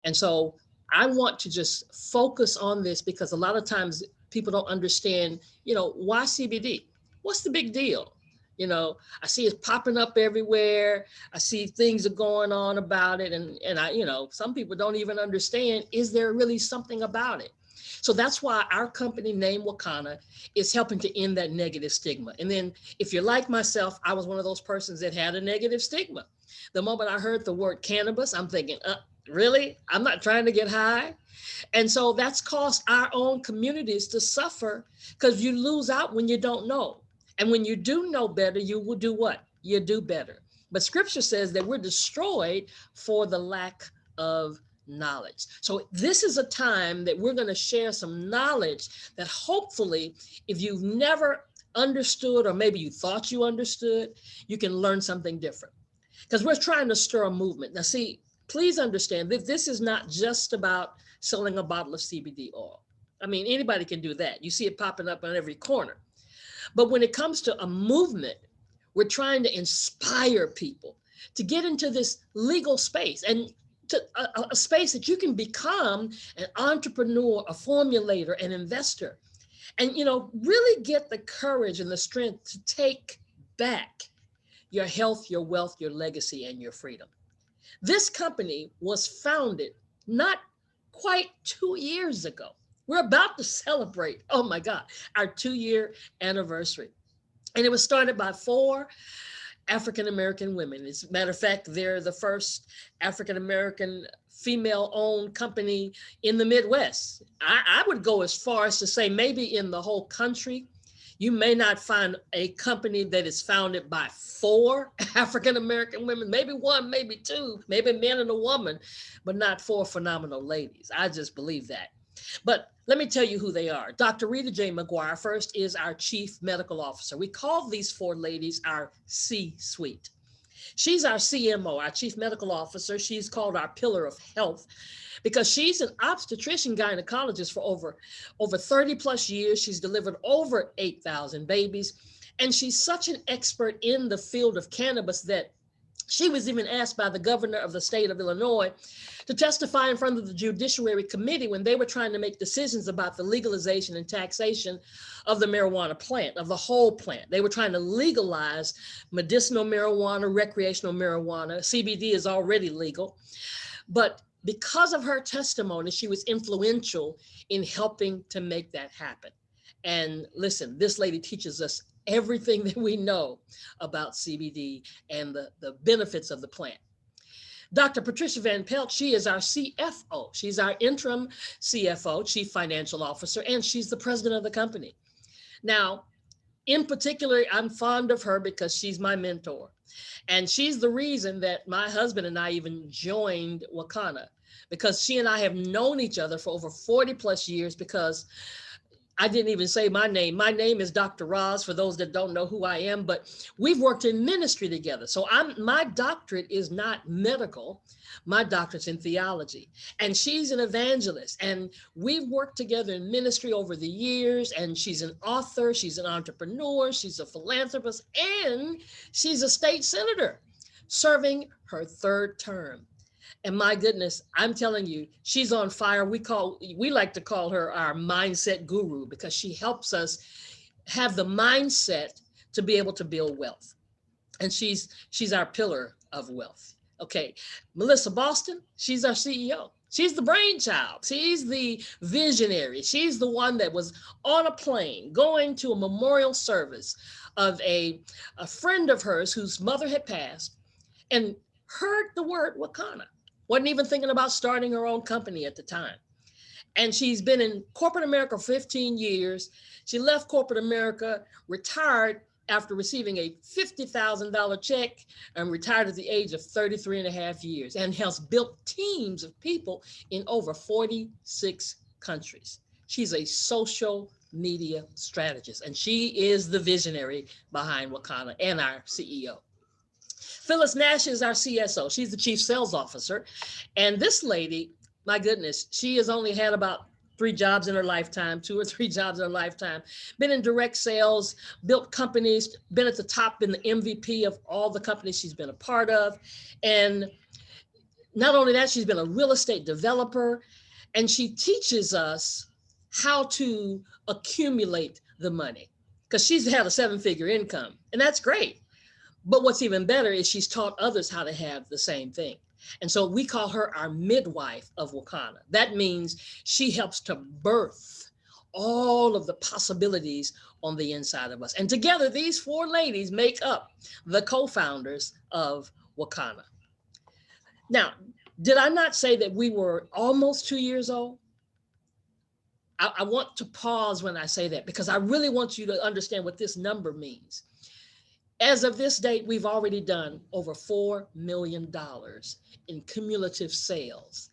And so I want to just focus on this because a lot of times people don't understand, why CBD? What's the big deal? I see it popping up everywhere. I see things are going on about it. And some people don't even understand, is there really something about it? So that's why our company name Wakana is helping to end that negative stigma. And then if you're like myself, I was one of those persons that had a negative stigma. The moment I heard the word cannabis, I'm thinking, really? I'm not trying to get high. And so that's caused our own communities to suffer because you lose out when you don't know. And when you do know better, you will do what? You do better. But scripture says that we're destroyed for the lack of knowledge. So this is a time that we're going to share some knowledge that hopefully, if you've never understood, or maybe you thought you understood, you can learn something different. Because we're trying to stir a movement. Now, see, please understand that this is not just about selling a bottle of CBD oil. I mean, anybody can do that. You see it popping up on every corner. But when it comes to a movement, we're trying to inspire people to get into this legal space and to a space that you can become an entrepreneur, a formulator, an investor, and really get the courage and the strength to take back your health, your wealth, your legacy, and your freedom. This company was founded not quite 2 years ago. We're about to celebrate, oh my God, our 2-year anniversary. And it was started by 4 African-American women. As a matter of fact, they're the first African-American female-owned company in the Midwest. I would go as far as to say maybe in the whole country, you may not find a company that is founded by 4 African-American women, maybe 1, maybe 2, maybe a man and a woman, but not 4 phenomenal ladies. I just believe that. But let me tell you who they are. Dr. Rita J. McGuire first is our chief medical officer. We call these 4 ladies our C-suite. She's our CMO, our chief medical officer. She's called our pillar of health because she's an obstetrician gynecologist for over 30 plus years. She's delivered over 8,000 babies. And she's such an expert in the field of cannabis that she was even asked by the governor of the state of Illinois to testify in front of the Judiciary Committee when they were trying to make decisions about the legalization and taxation of the marijuana plant, of the whole plant. They were trying to legalize medicinal marijuana, recreational marijuana. CBD is already legal. But because of her testimony, she was influential in helping to make that happen. And listen, this lady teaches us everything that we know about CBD and the benefits of the plant. Dr. Patricia Van Pelt, she is our CFO. She's our interim CFO, Chief Financial Officer, and she's the president of the company. Now, in particular, I'm fond of her because she's my mentor. And she's the reason that my husband and I even joined Wakana, because she and I have known each other for over 40 plus years. Because I didn't even say my name. My name is Dr. Roz, for those that don't know who I am, but we've worked in ministry together. So my doctorate is not medical. My doctorate's in theology. And she's an evangelist. And we've worked together in ministry over the years. And she's an author, she's an entrepreneur, she's a philanthropist, and she's a state senator serving her 3rd term. And my goodness, I'm telling you, she's on fire. We like to call her our mindset guru because she helps us have the mindset to be able to build wealth. And she's our pillar of wealth. Okay, Melissa Boston, she's our CEO. She's the brainchild. She's the visionary. She's the one that was on a plane going to a memorial service of a friend of hers whose mother had passed and heard the word Wakana. Wasn't even thinking about starting her own company at the time. And she's been in corporate America for 15 years. She left corporate America, retired after receiving a $50,000 check, and retired at the age of 33 and a half years, and has built teams of people in over 46 countries. She's a social media strategist, and she is the visionary behind Wakana and our CEO. Phyllis Nash is our CSO. She's the chief sales officer. And this lady, my goodness, she has only had about 3 jobs in her lifetime, 2 or 3 jobs in her lifetime, been in direct sales, built companies, been at the top, been the MVP of all the companies she's been a part of. And Not only that, she's been a real estate developer, and she teaches us how to accumulate the money because she's had a 7-figure income, and that's great. But what's even better is she's taught others how to have the same thing. And so we call her our midwife of Wakana. That means she helps to birth all of the possibilities on the inside of us. And together, these 4 ladies make up the co-founders of Wakana. Now, did I not say that we were almost 2 years old? I want to pause when I say that because I really want you to understand what this number means. As of this date, we've already done over $4 million in cumulative sales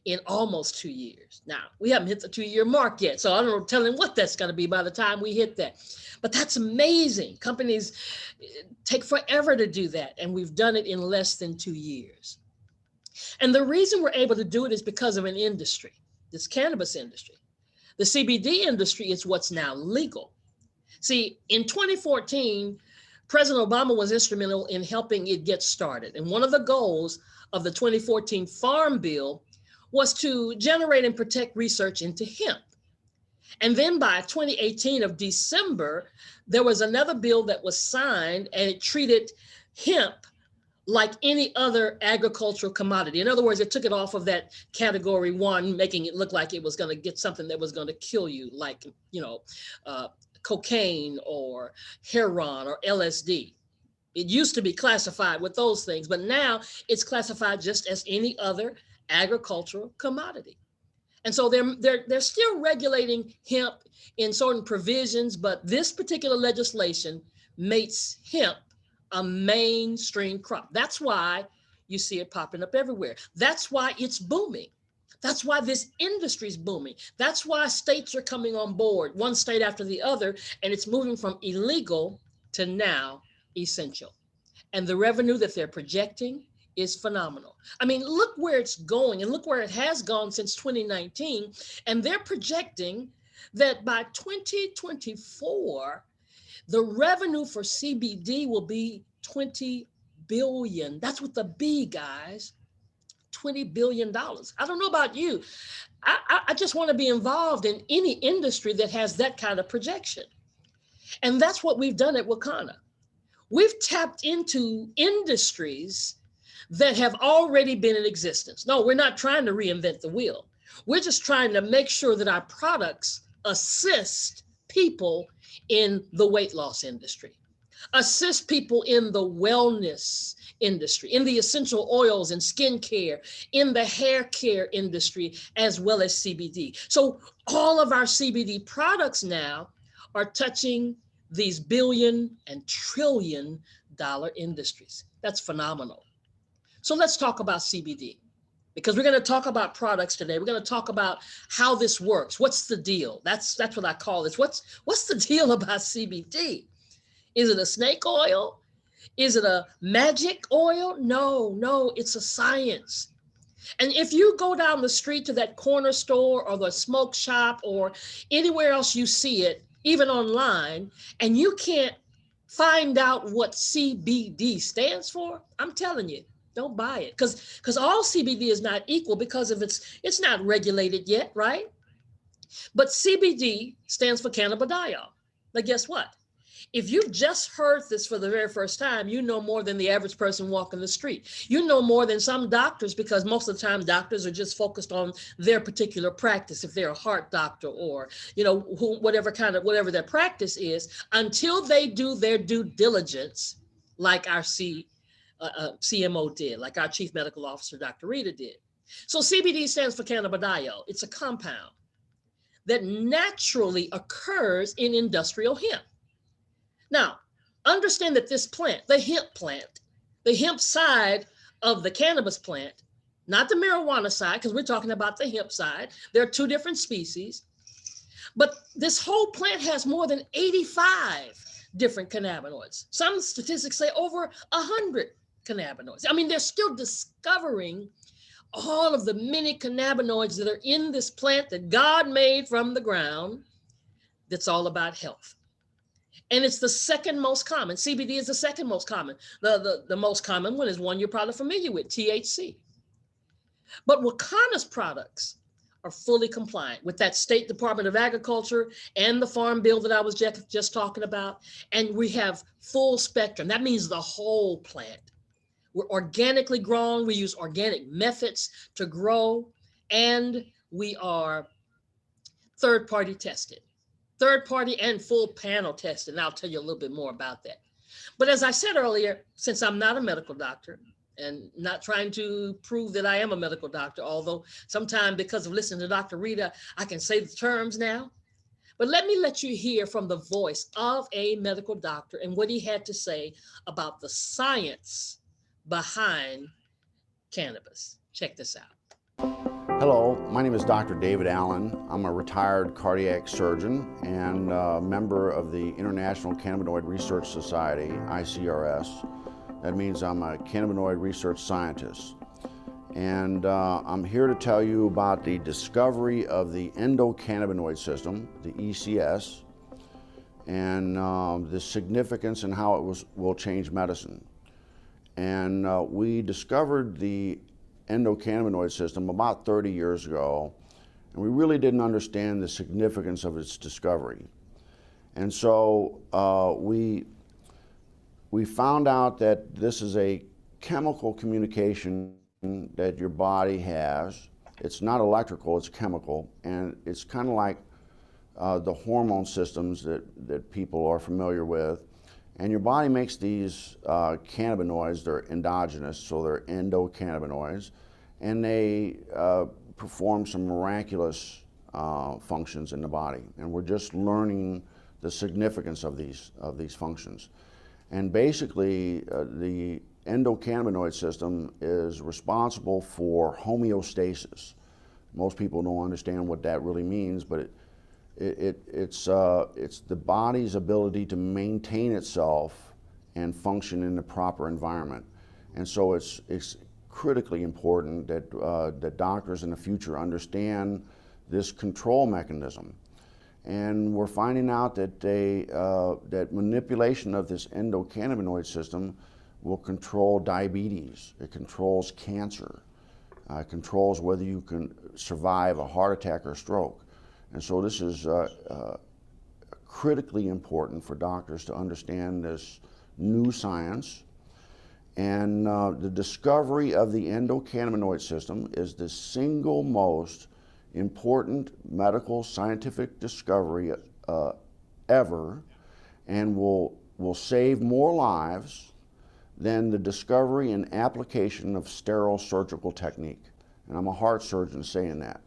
in almost 2 years. Now, we haven't hit the 2-year mark yet, so I don't know telling what that's going to be by the time we hit that. But that's amazing. Companies take forever to do that, and we've done it in less than 2 years. And the reason we're able to do it is because of an industry, this cannabis industry. The CBD industry is what's now legal. See, in 2014, President Obama was instrumental in helping it get started. And one of the goals of the 2014 Farm Bill was to generate and protect research into hemp. And then by 2018 of December, there was another bill that was signed, and it treated hemp like any other agricultural commodity. In other words, it took it off of that category 1, making it look like it was going to get something that was going to kill you, like, cocaine or heroin or LSD. It used to be classified with those things, but now it's classified just as any other agricultural commodity. And so they're still regulating hemp in certain provisions, but this particular legislation makes hemp a mainstream crop. That's why you see it popping up everywhere. That's why it's booming. That's why this industry is booming. That's why states are coming on board, one state after the other, and it's moving from illegal to now essential. And the revenue that they're projecting is phenomenal. I mean, look where it's going, and look where it has gone since 2019. And they're projecting that by 2024, the revenue for CBD will be 20 billion. That's with the B, guys. $20 billion. I don't know about you. I just want to be involved in any industry that has that kind of projection. And that's what we've done at Wakana. We've tapped into industries that have already been in existence. No, we're not trying to reinvent the wheel. We're just trying to make sure that our products assist people in the weight loss industry, assist people in the wellness industry, in the essential oils and skincare, in the hair care industry, as well as CBD. So all of our CBD products now are touching these billion and trillion dollar industries. That's phenomenal. So let's talk about CBD, because we're going to talk about products today. We're going to talk about how this works. What's the deal? That's what I call this. What's the deal about CBD? Is it a snake oil? Is it a magic oil? No, it's a science. And if you go down the street to that corner store or the smoke shop or anywhere else you see it, even online, and you can't find out what CBD stands for, I'm telling you, don't buy it. Because all CBD is not equal because of it's not regulated yet, right? But CBD stands for cannabidiol. Now, guess what? If you've just heard this for the very first time, you know more than the average person walking the street. You know more than some doctors, because most of the time doctors are just focused on their particular practice. If they're a heart doctor or, whatever their practice is, until they do their due diligence, like our CMO did, like our Chief Medical Officer, Dr. Rita did. So CBD stands for cannabidiol. It's a compound that naturally occurs in industrial hemp. Now, understand that this plant, the hemp side of the cannabis plant, not the marijuana side, because we're talking about the hemp side. There are 2 different species, but this whole plant has more than 85 different cannabinoids. Some statistics say over 100 cannabinoids. I mean, they're still discovering all of the many cannabinoids that are in this plant that God made from the ground. That's all about health. And it's the second most common. CBD is the second most common. The most common one is one you're probably familiar with, THC. But Wakana's products are fully compliant with that State Department of Agriculture and the Farm Bill that I was just talking about. And we have full spectrum. That means the whole plant. We're organically grown. We use organic methods to grow, and we are third party tested, third party and full panel tested. And I'll tell you a little bit more about that. But as I said earlier, since I'm not a medical doctor and not trying to prove that I am a medical doctor, although sometimes because of listening to Dr. Rita, I can say the terms now. But let you hear from the voice of a medical doctor and what he had to say about the science behind cannabis. Check this out. Hello, my name is Dr. David Allen. I'm a retired cardiac surgeon and a member of the International Cannabinoid Research Society, ICRS. That means I'm a cannabinoid research scientist. And I'm here to tell you about the discovery of the endocannabinoid system, the ECS, and the significance and how it will change medicine. And we discovered the endocannabinoid system about 30 years ago, and we really didn't understand the significance of its discovery. And so we found out that this is a chemical communication that your body has. It's not electrical, it's chemical, and it's kind of like the hormone systems that people are familiar with. And your body makes these cannabinoids. They're endogenous, so they're endocannabinoids, and they perform some miraculous functions in the body. And we're just learning the significance of these functions. And basically, the endocannabinoid system is responsible for homeostasis. Most people don't understand what that really means, but it's the body's ability to maintain itself and function in the proper environment. And so it's critically important that that doctors in the future understand this control mechanism. And we're finding out that that manipulation of this endocannabinoid system will control diabetes. It controls cancer. It controls whether you can survive a heart attack or stroke. And so this is critically important for doctors to understand this new science. And the discovery of the endocannabinoid system is the single most important medical scientific discovery ever, and will save more lives than the discovery and application of sterile surgical technique. And I'm a heart surgeon saying that.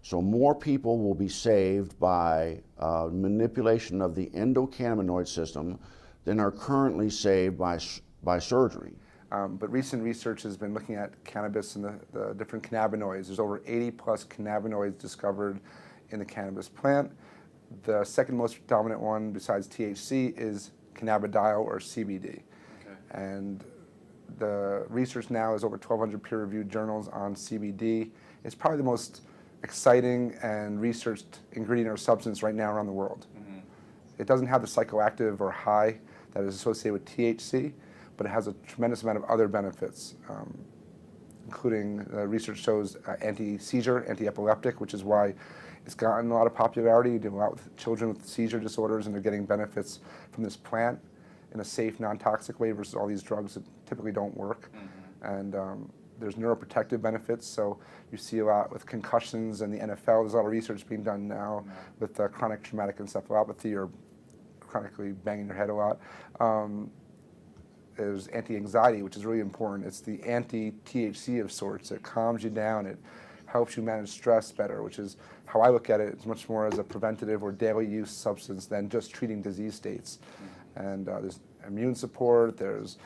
So more people will be saved by manipulation of the endocannabinoid system than are currently saved by surgery. But recent research has been looking at cannabis and the different cannabinoids. There's over 80 plus cannabinoids discovered in the cannabis plant. The second most dominant one besides THC is cannabidiol or CBD. Okay. And the research now is over 1,200 peer-reviewed journals on CBD. It's probably the most exciting and researched ingredient or substance right now around the world. Mm-hmm. It doesn't have the psychoactive or high that is associated with THC, but it has a tremendous amount of other benefits, including research shows anti-seizure, anti-epileptic, which is why it's gotten a lot of popularity. You do a lot with children with seizure disorders, and they're getting benefits from this plant in a safe, non-toxic way versus all these drugs that typically don't work. Mm-hmm. And there's neuroprotective benefits, so you see a lot with concussions and the NFL. There's a lot of research being done now with chronic traumatic encephalopathy or chronically banging your head a lot. There's anti-anxiety, which is really important. It's the anti-THC of sorts. It calms you down. It helps you manage stress better, which is how I look at it. It's much more as a preventative or daily use substance than just treating disease states. And there's immune support. There's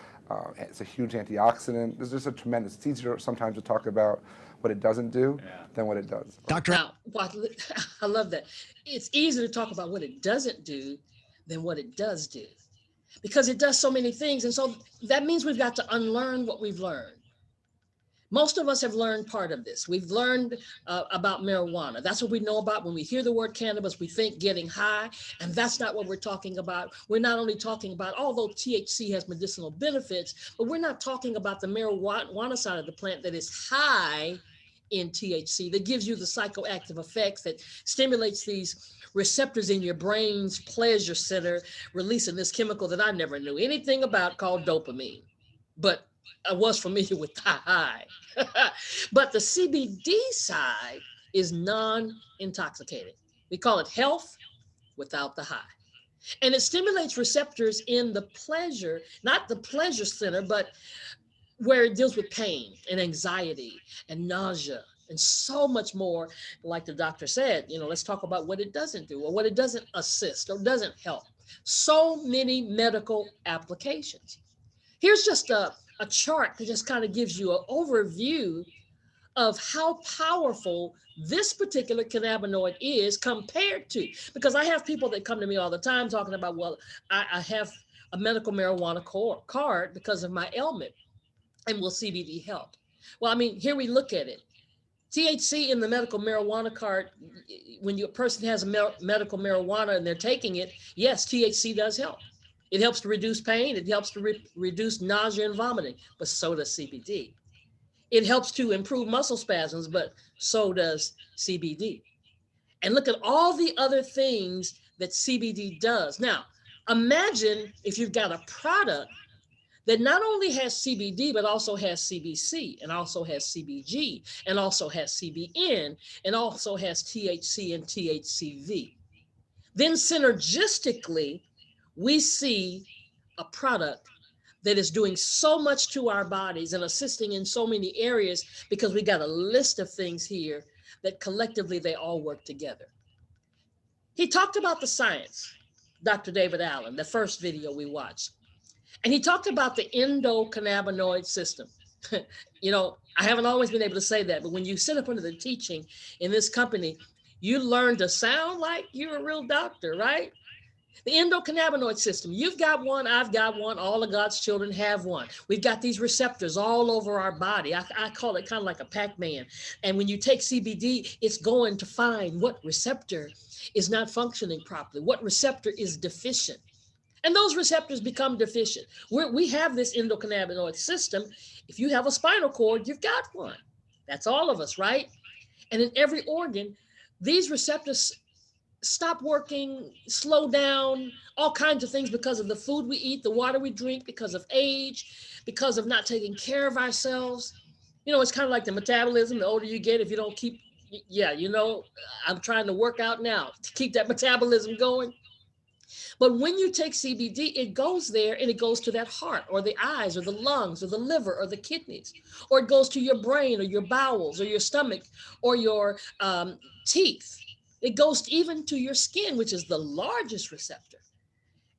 it's a huge antioxidant. There's just a tremendous. It's easier sometimes to talk about what it doesn't do than what it does. Doctor, now, I love that. It's easier to talk about what it doesn't do than what it does do, because it does so many things. And so that means we've got to unlearn what we've learned. Most of us have learned part of this. We've learned about marijuana. That's what we know about. When we hear the word cannabis, we think getting high, and that's not what we're talking about. We're not only talking about, although THC has medicinal benefits, but we're not talking about the marijuana side of the plant that is high in THC that gives you the psychoactive effects that stimulates these receptors in your brain's pleasure center, releasing this chemical that I never knew anything about called dopamine. But I was familiar with the high. But the CBD side is non-intoxicating. We call it health without the high. And it stimulates receptors in the pleasure, not the pleasure center, but where it deals with pain and anxiety and nausea and so much more. Like the doctor said, let's talk about what it doesn't do or what it doesn't assist or doesn't help. So many medical applications. Here's just a chart that just kind of gives you an overview of how powerful this particular cannabinoid is compared to, because I have people that come to me all the time talking about, well, I have a medical marijuana card because of my ailment, and will CBD help? Well, I mean, here we look at it. THC in the medical marijuana card, when a person has a medical marijuana and they're taking it, yes, THC does help. It helps to reduce pain. It helps to reduce nausea and vomiting, but so does CBD. It helps to improve muscle spasms, but so does CBD. And look at all the other things that CBD does. Now, imagine if you've got a product that not only has CBD, but also has CBC, and also has CBG, and also has CBN, and also has THC and THCV. Then synergistically, we see a product that is doing so much to our bodies and assisting in so many areas, because we got a list of things here that collectively they all work together. He talked about the science, Dr. David Allen, the first video we watched. And he talked about the endocannabinoid system. I haven't always been able to say that, but when you sit up under the teaching in this company, you learn to sound like you're a real doctor, right? The endocannabinoid system, you've got one, I've got one, all of God's children have one. We've got these receptors all over our body. I call it kind of like a Pac-Man. And when you take CBD, it's going to find what receptor is not functioning properly, what receptor is deficient. And those receptors become deficient. We have this endocannabinoid system. If you have a spinal cord, you've got one. That's all of us, right? And in every organ, these receptors stop working, slow down, all kinds of things because of the food we eat, the water we drink, because of age, because of not taking care of ourselves. It's kind of like the metabolism. The older you get, if you don't keep, I'm trying to work out now to keep that metabolism going. But when you take CBD, it goes there and it goes to that heart or the eyes or the lungs or the liver or the kidneys, or it goes to your brain or your bowels or your stomach or your teeth. It goes even to your skin, which is the largest receptor.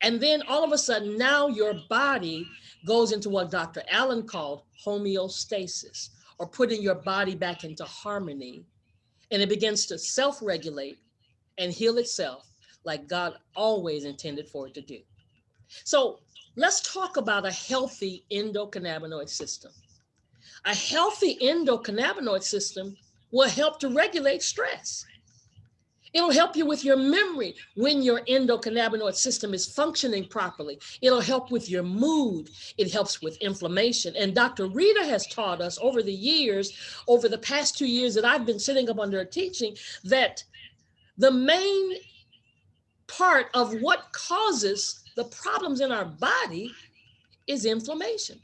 And then all of a sudden, now your body goes into what Dr. Allen called homeostasis, or putting your body back into harmony. And it begins to self-regulate and heal itself like God always intended for it to do. So let's talk about a healthy endocannabinoid system. A healthy endocannabinoid system will help to regulate stress. It'll help you with your memory when your endocannabinoid system is functioning properly. It'll help with your mood. It helps with inflammation. And Dr. Rita has taught us over the years, over the past 2 years that I've been sitting up under a teaching, that the main part of what causes the problems in our body is inflammation.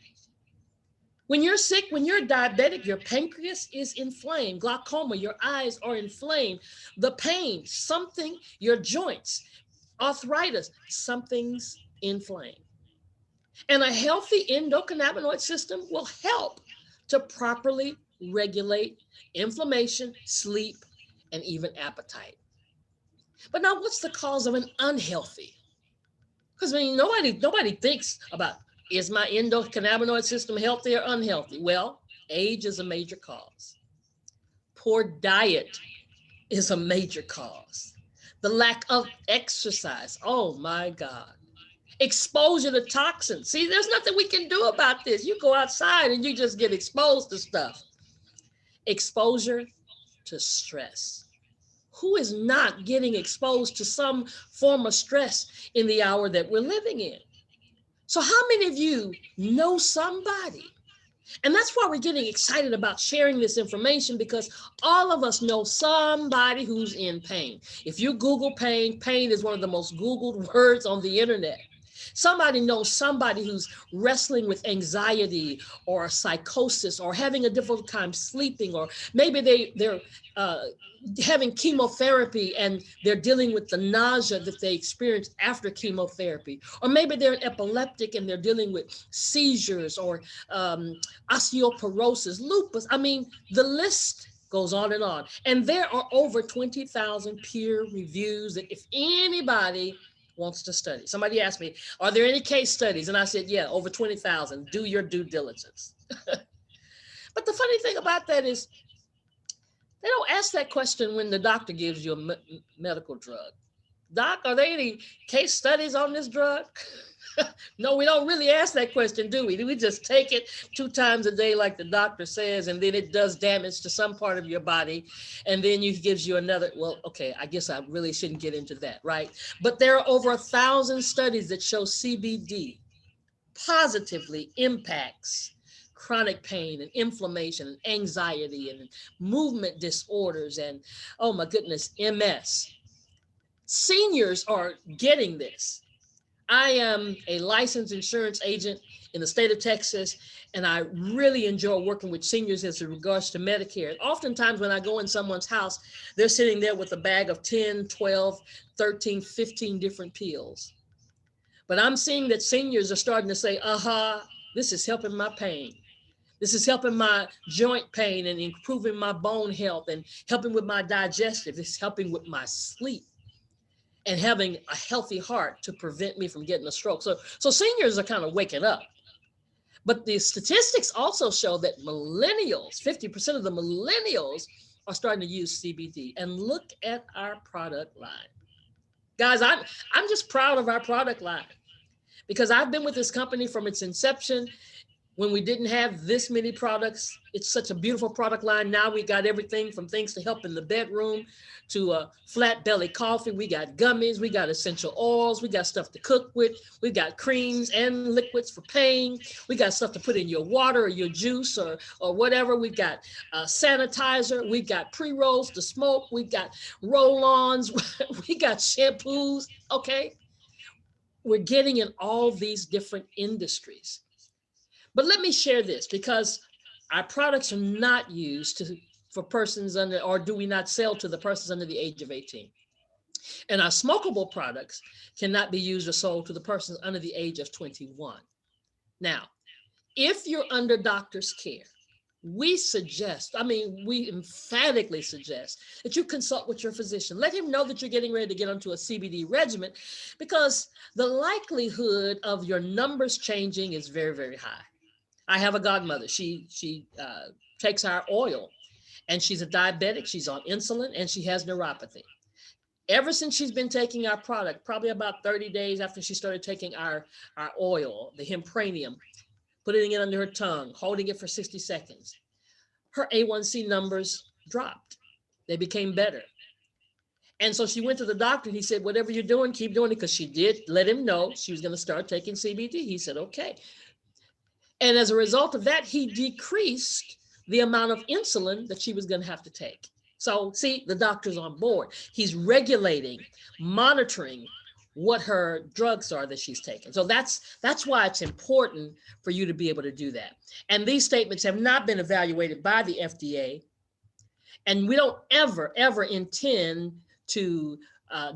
When you're sick, when you're diabetic, your pancreas is inflamed. Glaucoma, your eyes are inflamed. The pain, something, your joints, arthritis, something's inflamed. And a healthy endocannabinoid system will help to properly regulate inflammation, sleep, and even appetite. But now what's the cause of an unhealthy? Because nobody thinks about, is my endocannabinoid system healthy or unhealthy? Well, age is a major cause. Poor diet is a major cause. The lack of exercise, oh my God. Exposure to toxins. See, there's nothing we can do about this. You go outside and you just get exposed to stuff. Exposure to stress. Who is not getting exposed to some form of stress in the hour that we're living in? So how many of you know somebody And that's why we're getting excited about sharing this information, because all of us know somebody who's in pain. If you Google pain, pain is one of the most Googled words on the internet. Somebody knows somebody who's wrestling with anxiety or psychosis or having a difficult time sleeping, or maybe they're having chemotherapy and they're dealing with the nausea that they experience after chemotherapy, or maybe they're epileptic and they're dealing with seizures or osteoporosis, lupus. I mean, the list goes on and on. And there are over 20,000 peer reviews that if anybody wants to study. Somebody asked me, are there any case studies? And I said, yeah, over 20,000. Do your due diligence. But the funny thing about that is they don't ask that question when the doctor gives you a medical drug. Doc, are there any case studies on this drug? No, we don't really ask that question, do we? Do we just take it 2 times a day like the doctor says, and then it does damage to some part of your body, and then he gives you another, well, okay, I guess I really shouldn't get into that, right? But there are over 1,000 studies that show CBD positively impacts chronic pain and inflammation and anxiety and movement disorders and, oh my goodness, MS. Seniors are getting this. I am a licensed insurance agent in the state of Texas, and I really enjoy working with seniors as regards to Medicare. And oftentimes when I go in someone's house, they're sitting there with a bag of 10, 12, 13, 15 different pills. But I'm seeing that seniors are starting to say, this is helping my pain. This is helping my joint pain and improving my bone health and helping with my digestive. It's helping with my sleep and having a healthy heart to prevent me from getting a stroke. So seniors are kind of waking up. But the statistics also show that millennials, 50% of the millennials are starting to use CBD. And look at our product line. Guys, I'm just proud of our product line, because I've been with this company from its inception when we didn't have this many products. It's such a beautiful product line. Now we got everything from things to help in the bedroom to flat belly coffee. We got gummies, we got essential oils, we got stuff to cook with. We got creams and liquids for pain. We got stuff to put in your water or your juice or whatever. We got sanitizer. We got pre-rolls to smoke. We got roll-ons. We got shampoos. Okay. We're getting in all these different industries. But let me share this, because our products are not used for persons under, or do we not sell to the persons under the age of 18. And our smokable products cannot be used or sold to the persons under the age of 21. Now, if you're under doctor's care, we emphatically suggest that you consult with your physician. Let him know that you're getting ready to get onto a CBD regimen, because the likelihood of your numbers changing is very, very high. I have a godmother. She takes our oil, and she's a diabetic. She's on insulin, and she has neuropathy. Ever since she's been taking our product, probably about 30 days after she started taking our oil, the Hempranium, putting it under her tongue, holding it for 60 seconds, her A1C numbers dropped. They became better. And so she went to the doctor, and he said, whatever you're doing, keep doing it, because she did let him know she was going to start taking CBD. He said, okay. And as a result of that, he decreased the amount of insulin that she was going to have to take. So see, the doctor's on board. He's regulating, monitoring what her drugs are that she's taking. So that's why it's important for you to be able to do that. And these statements have not been evaluated by the FDA. And we don't ever intend to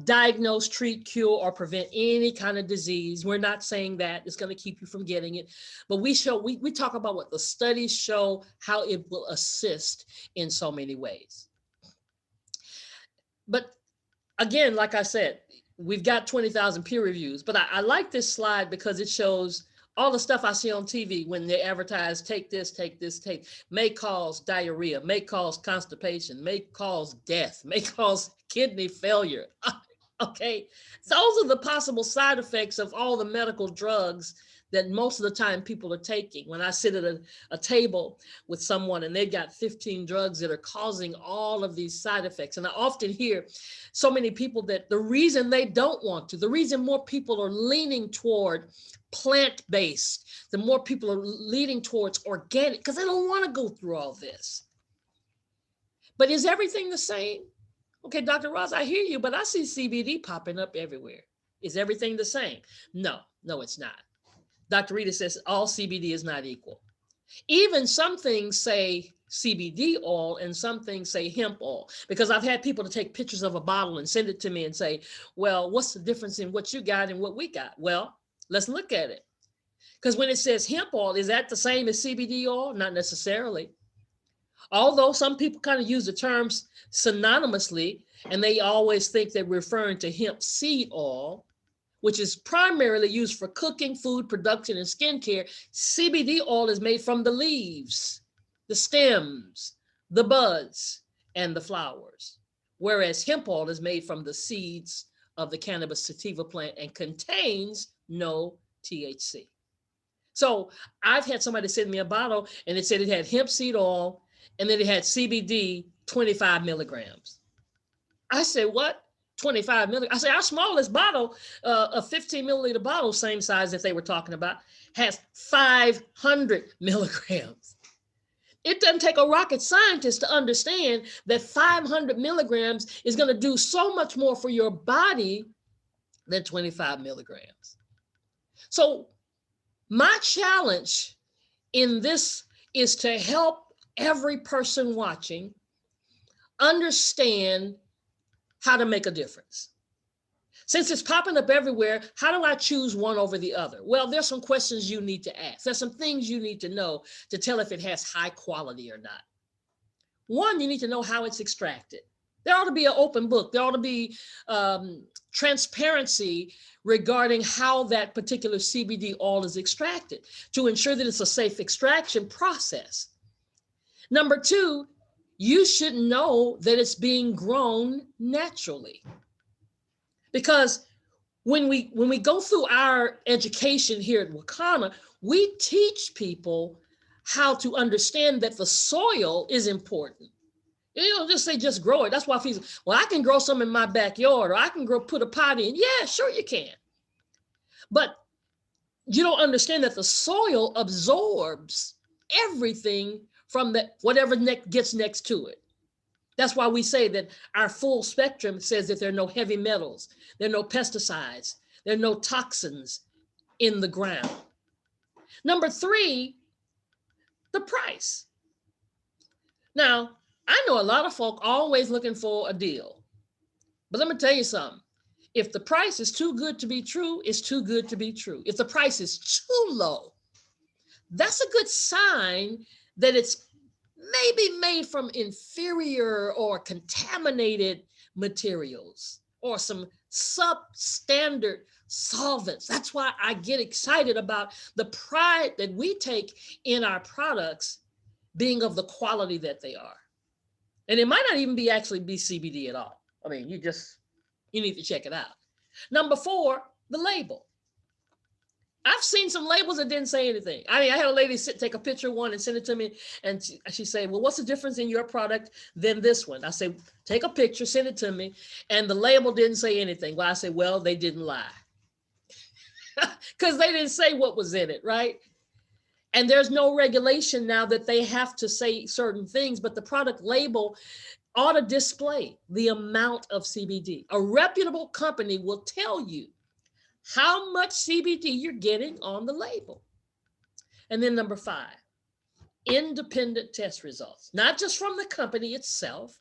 diagnose, treat, cure, or prevent any kind of disease. We're not saying that it's going to keep you from getting it, but we talk about what the studies show, how it will assist in so many ways. But again, like I said, we've got 20,000 peer reviews, but I like this slide because it shows all the stuff I see on TV when they advertise, take this, may cause diarrhea, may cause constipation, may cause death, may cause kidney failure. Okay, those are the possible side effects of all the medical drugs that most of the time people are taking. When I sit at a table with someone and they've got 15 drugs that are causing all of these side effects. And I often hear so many people that the reason they don't want to, the reason more people are leaning toward plant-based, the more people are leaning towards organic, because they don't want to go through all this. But is everything the same? Okay, Dr. Ross, I hear you, but I see CBD popping up everywhere. Is everything the same? No, it's not. Dr. Rita says all CBD is not equal. Even some things say CBD oil and some things say hemp oil, because I've had people to take pictures of a bottle and send it to me and say, well, what's the difference in what you got and what we got? Well, let's look at it. Because when it says hemp oil, is that the same as CBD oil? Not necessarily. Although some people kind of use the terms synonymously, and they always think they're referring to hemp seed oil, which is primarily used for cooking, food production, and skincare. CBD oil is made from the leaves, the stems, the buds, and the flowers, whereas hemp oil is made from the seeds of the cannabis sativa plant and contains no THC. So I've had somebody send me a bottle and it said it had hemp seed oil and then it had CBD 25 milligrams. I said, what? 25 milligrams? I said, our smallest bottle, a 15 milliliter bottle, same size that they were talking about, has 500 milligrams. It doesn't take a rocket scientist to understand that 500 milligrams is going to do so much more for your body than 25 milligrams. So my challenge in this is to help every person watching understand how to make a difference. Since it's popping up everywhere, how do I choose one over the other? Well, there's some questions you need to ask. There's some things you need to know to tell if it has high quality or not. One, you need to know how it's extracted. There ought to be an open book. There ought to be transparency regarding how that particular CBD oil is extracted to ensure that it's a safe extraction process. Number two, you should know that it's being grown naturally. Because when we go through our education here at Wakana, we teach people how to understand that the soil is important. You don't just say, just grow it. That's why people say, well, I can grow some in my backyard, or I can put a pot in. Yeah, sure you can. But you don't understand that the soil absorbs everything from whatever gets next to it. That's why we say that our full spectrum says that there are no heavy metals, there are no pesticides, there are no toxins in the ground. Number three, the price. Now, I know a lot of folk always looking for a deal, but let me tell you something. If the price is too good to be true, it's too good to be true. If the price is too low, that's a good sign that it's maybe made from inferior or contaminated materials or some substandard solvents. That's why I get excited about the pride that we take in our products being of the quality that they are. And it might not even be CBD at all. I mean, you need to check it out. Number four, the label. I've seen some labels that didn't say anything. I mean, I had a lady take a picture of one and send it to me. And she said, well, what's the difference in your product than this one? I said, take a picture, send it to me. And the label didn't say anything. Well, I said, well, they didn't lie. Because they didn't say what was in it, right? And there's no regulation now that they have to say certain things, but the product label ought to display the amount of CBD. A reputable company will tell you how much CBD you're getting on the label. And then number five, independent test results, not just from the company itself.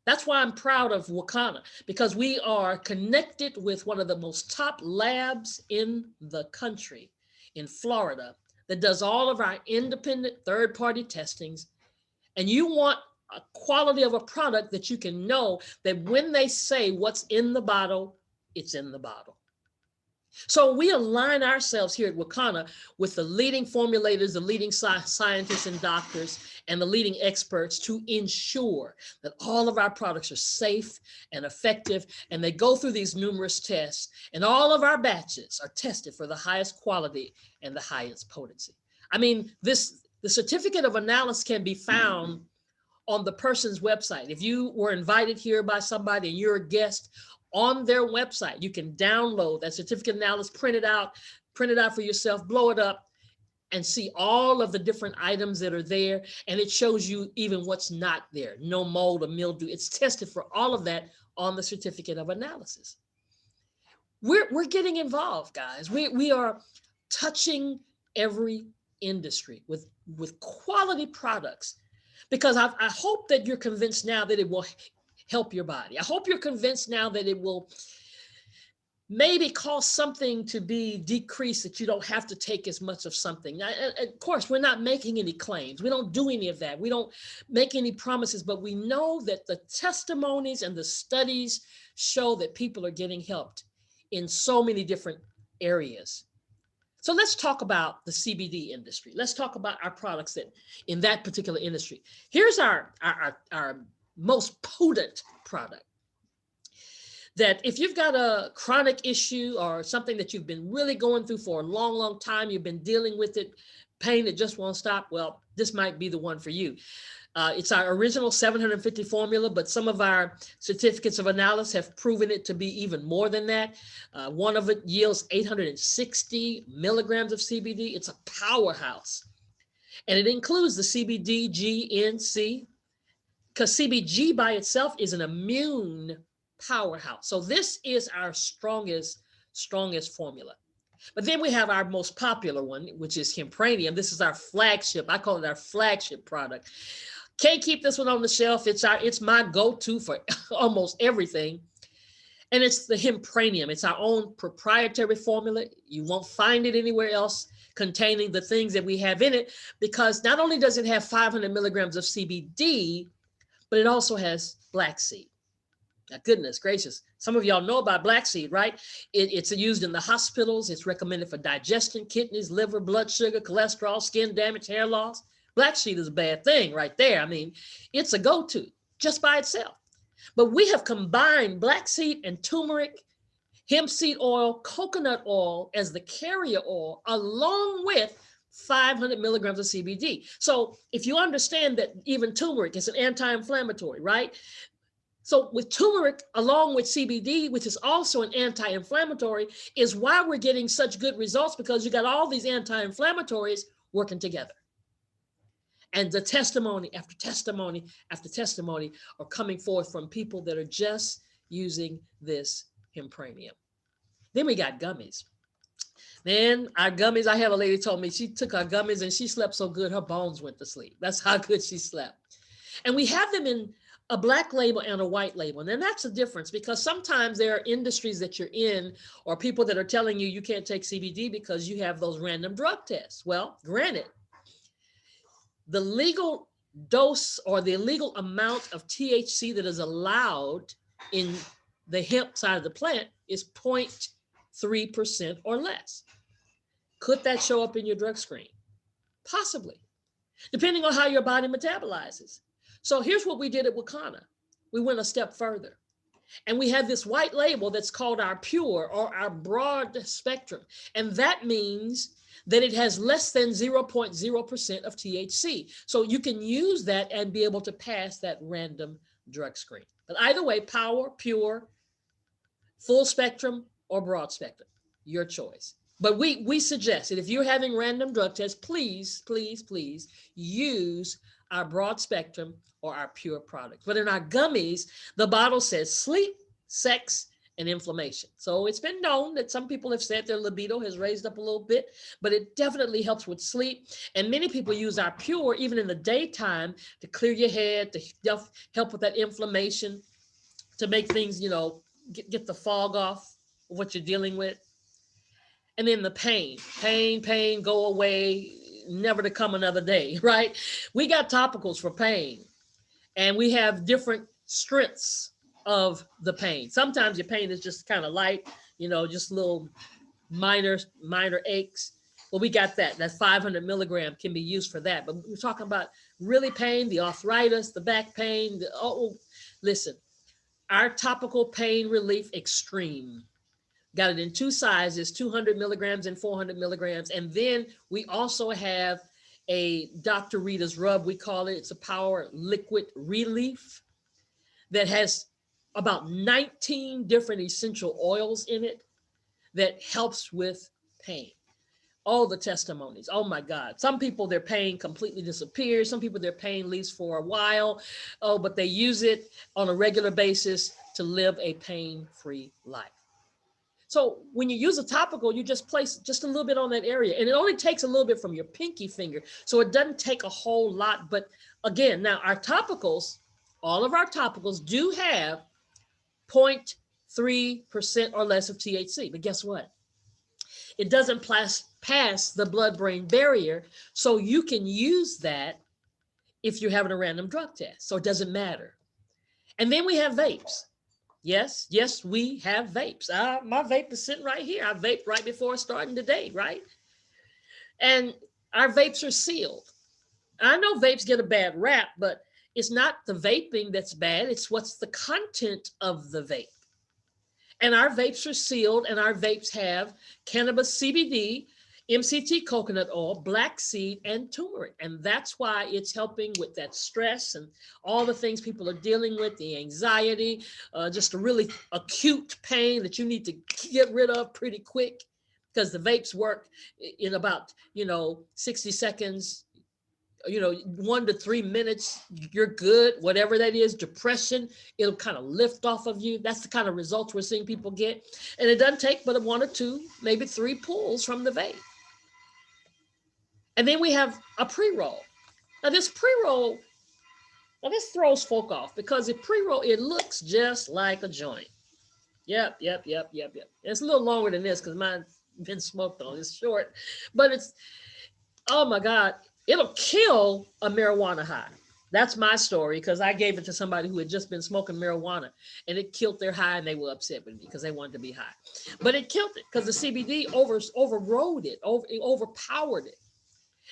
That's why I'm proud of Wakana, because we are connected with one of the most top labs in the country in Florida that does all of our independent third-party testings. And you want a quality of a product that you can know that when they say what's in the bottle, it's in the bottle. So we align ourselves here at Wakana with the leading formulators, the leading scientists and doctors, and the leading experts to ensure that all of our products are safe and effective, and they go through these numerous tests, and all of our batches are tested for the highest quality and the highest potency. I mean, the certificate of analysis can be found on the person's website. If you were invited here by somebody and you're a guest, on their website, you can download that certificate analysis, print it out for yourself, blow it up, and see all of the different items that are there. And it shows you even what's not there, no mold or mildew. It's tested for all of that on the certificate of analysis. We're getting involved, guys. We are touching every industry with quality products, because I hope that you're convinced now that it will help your body. I hope you're convinced now that it will maybe cause something to be decreased, that you don't have to take as much of something. Now, of course, we're not making any claims. We don't do any of that. We don't make any promises, but we know that the testimonies and the studies show that people are getting helped in so many different areas. So let's talk about the CBD industry. Let's talk about our products that in that particular industry. Here's our most potent product, that if you've got a chronic issue or something that you've been really going through for a long, long time, you've been dealing with it, pain that just won't stop, well, this might be the one for you. It's our original 750 formula, but some of our certificates of analysis have proven it to be even more than that. One of it yields 860 milligrams of CBD. It's a powerhouse. And it includes the CBD, G, N, C, because CBG by itself is an immune powerhouse. So this is our strongest formula. But then we have our most popular one, which is Hempranium. This is our flagship. I call it our flagship product. Can't keep this one on the shelf. It's my go-to for almost everything. And it's the Hempranium. It's our own proprietary formula. You won't find it anywhere else containing the things that we have in it, because not only does it have 500 milligrams of CBD, but it also has black seed. Now, goodness gracious, some of y'all know about black seed, right? It's used in the hospitals. It's recommended for digestion, kidneys, liver, blood sugar, cholesterol, skin damage, hair loss. Black seed is a bad thing right there. I mean, it's a go-to just by itself. But we have combined black seed and turmeric, hemp seed oil, coconut oil as the carrier oil, along with 500 milligrams of CBD. So if you understand that even turmeric is an anti-inflammatory, right? So with turmeric, along with CBD, which is also an anti-inflammatory, is why we're getting such good results, because you got all these anti-inflammatories working together. And the testimony after testimony after testimony are coming forth from people that are just using this Hempranium. Then we got gummies. Man, our gummies, I have a lady told me she took our gummies and she slept so good, her bones went to sleep. That's how good she slept. And we have them in a black label and a white label. And that's the difference, because sometimes there are industries that you're in, or people that are telling you you can't take CBD because you have those random drug tests. Well, granted, the legal dose or the legal amount of THC that is allowed in the hemp side of the plant is 0.3% or less. Could that show up in your drug screen? Possibly, depending on how your body metabolizes. So here's what we did at Wakana. We went a step further. And we have this white label that's called our pure or our broad spectrum. And that means that it has less than 0.0% of THC. So you can use that and be able to pass that random drug screen. But either way, power, pure, full spectrum, or broad spectrum, your choice. But we suggest that if you're having random drug tests, please, please, please use our broad spectrum or our pure product. But in our gummies, the bottle says sleep, sex, and inflammation. So it's been known that some people have said their libido has raised up a little bit, but it definitely helps with sleep. And many people use our pure even in the daytime to clear your head, to help with that inflammation, to make things, get the fog off of what you're dealing with. And then the pain, go away, never to come another day, right? We got topicals for pain, and we have different strengths of the pain. Sometimes your pain is just kind of light, just a little minor aches. Well, we got that. That 500 milligram can be used for that. But we're talking about really pain, the arthritis, the back pain. Listen, our topical pain relief extreme. Got it in two sizes, 200 milligrams and 400 milligrams. And then we also have a Dr. Rita's rub, we call it. It's a power liquid relief that has about 19 different essential oils in it that helps with pain. All the testimonies. Oh my God. Some people, their pain completely disappears. Some people, their pain leaves for a while. Oh, but they use it on a regular basis to live a pain-free life. So when you use a topical, you just place just a little bit on that area, and it only takes a little bit from your pinky finger. So it doesn't take a whole lot. But again, now our topicals, all of our topicals do have 0.3% or less of THC. But guess what? It doesn't pass the blood-brain barrier. So you can use that if you're having a random drug test. So it doesn't matter. And then we have vapes. Yes, we have vapes. My vape is sitting right here. I vaped right before starting today, right? And our vapes are sealed. I know vapes get a bad rap, but it's not the vaping that's bad. It's what's the content of the vape. And our vapes are sealed, and our vapes have cannabis CBD, MCT coconut oil, black seed, and turmeric. And that's why it's helping with that stress and all the things people are dealing with, the anxiety, just a really acute pain that you need to get rid of pretty quick, because the vapes work in about, 60 seconds, 1 to 3 minutes, you're good, whatever that is. Depression, it'll kind of lift off of you. That's the kind of results we're seeing people get. And it doesn't take but 1 or 2, maybe 3 pulls from the vape. And then we have a pre-roll. Now this pre-roll, this throws folk off, because the pre-roll, it looks just like a joint. Yep. It's a little longer than this because mine's been smoked on. It's short, but it's, oh my God, it'll kill a marijuana high. That's my story, because I gave it to somebody who had just been smoking marijuana, and it killed their high, and they were upset with me because they wanted to be high. But it killed it because the CBD overrode it, overpowered it.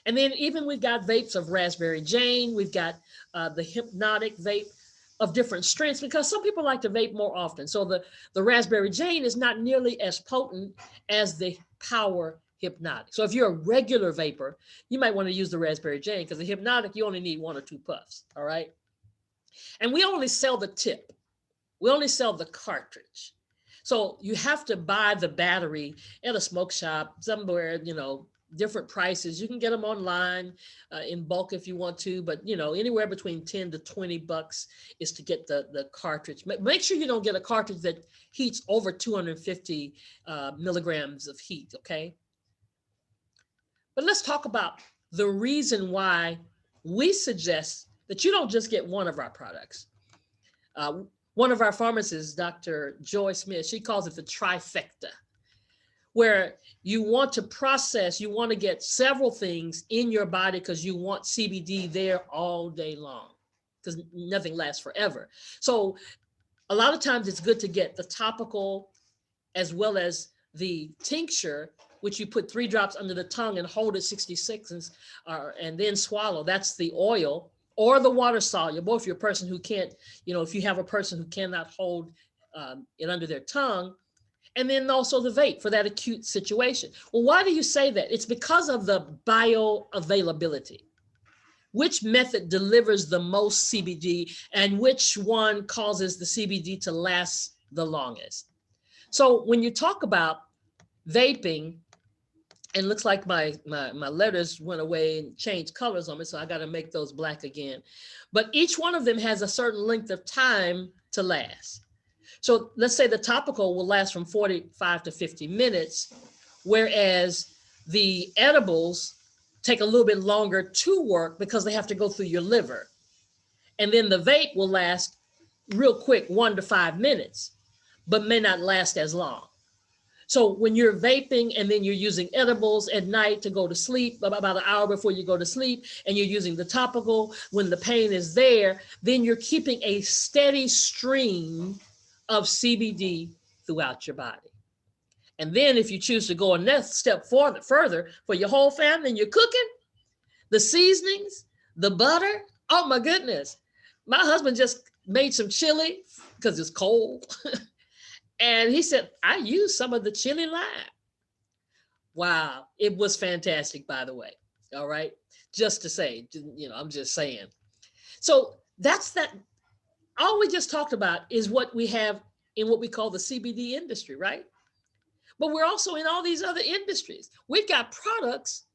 And then even we've got vapes of Raspberry Jane. We've got the Hypnotic vape of different strengths, because some people like to vape more often. So the Raspberry Jane is not nearly as potent as the Power Hypnotic. So if you're a regular vapor, you might want to use the Raspberry Jane, because the Hypnotic, you only need 1 or 2 puffs, all right? And we only sell the tip. We only sell the cartridge. So you have to buy the battery at a smoke shop somewhere, different prices. You can get them online in bulk if you want to, but anywhere between 10 to 20 bucks is to get the cartridge. Make sure you don't get a cartridge that heats over 250 milligrams of heat, okay? But let's talk about the reason why we suggest that you don't just get one of our products. One of our pharmacists, Dr. Joy Smith, she calls it the trifecta, where you want to process, you want to get several things in your body because you want CBD there all day long, because nothing lasts forever. So a lot of times it's good to get the topical as well as the tincture, which you put 3 drops under the tongue and hold it 60 seconds and then swallow. That's the oil, or the water soluble if you're a person who can't, if you have a person who cannot hold it under their tongue. And then also the vape for that acute situation. Well, why do you say that? It's because of the bioavailability. Which method delivers the most CBD, and which one causes the CBD to last the longest? So when you talk about vaping, and it looks like my letters went away and changed colors on me, so I got to make those black again. But each one of them has a certain length of time to last. So let's say the topical will last from 45 to 50 minutes, whereas the edibles take a little bit longer to work because they have to go through your liver. And then the vape will last real quick, 1 to 5 minutes, but may not last as long. So when you're vaping and then you're using edibles at night to go to sleep, about an hour before you go to sleep, and you're using the topical when the pain is there, then you're keeping a steady stream of CBD throughout your body. And then if you choose to go a next step further for your whole family and you're cooking, the seasonings, the butter, oh my goodness. My husband just made some chili because it's cold. And he said, I used some of the chili lime. Wow. It was fantastic, by the way. All right. Just to say, I'm just saying. So that's that. All we just talked about is what we have in what we call the CBD industry, right? But we're also in all these other industries. We've got products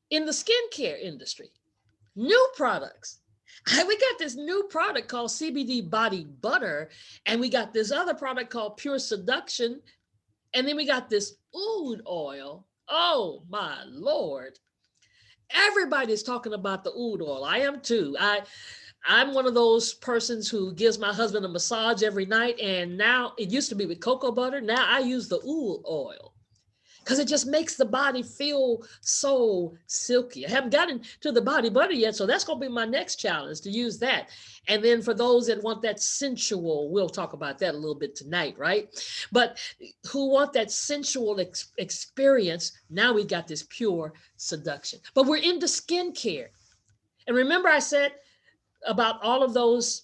in the skincare industry, new products. We got this new product called CBD Body Butter, and we got this other product called Pure Seduction, and then we got this oud oil. Oh my Lord. Everybody's talking about the oud oil. I am too. I'm one of those persons who gives my husband a massage every night. And now it used to be with cocoa butter. Now I use the oud oil because it just makes the body feel so silky. I haven't gotten to the body butter yet. So that's going to be my next challenge, to use that. And then for those that want that sensual, we'll talk about that a little bit tonight, right? But who want that sensual experience, now we got this Pure Seduction. But we're into skincare. And remember I said about all of those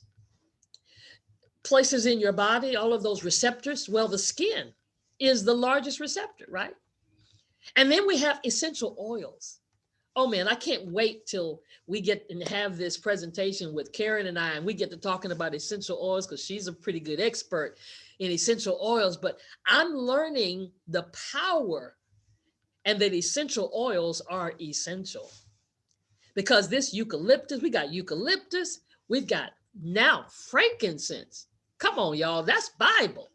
places in your body, all of those receptors? Well, the skin is the largest receptor, right? And then we have essential oils. Oh man, I can't wait till we get and have this presentation with Karen and I, and we get to talking about essential oils because she's a pretty good expert in essential oils. But I'm learning the power and that essential oils are essential. Because this eucalyptus, we got eucalyptus, we've got now frankincense. Come on, y'all, that's Bible.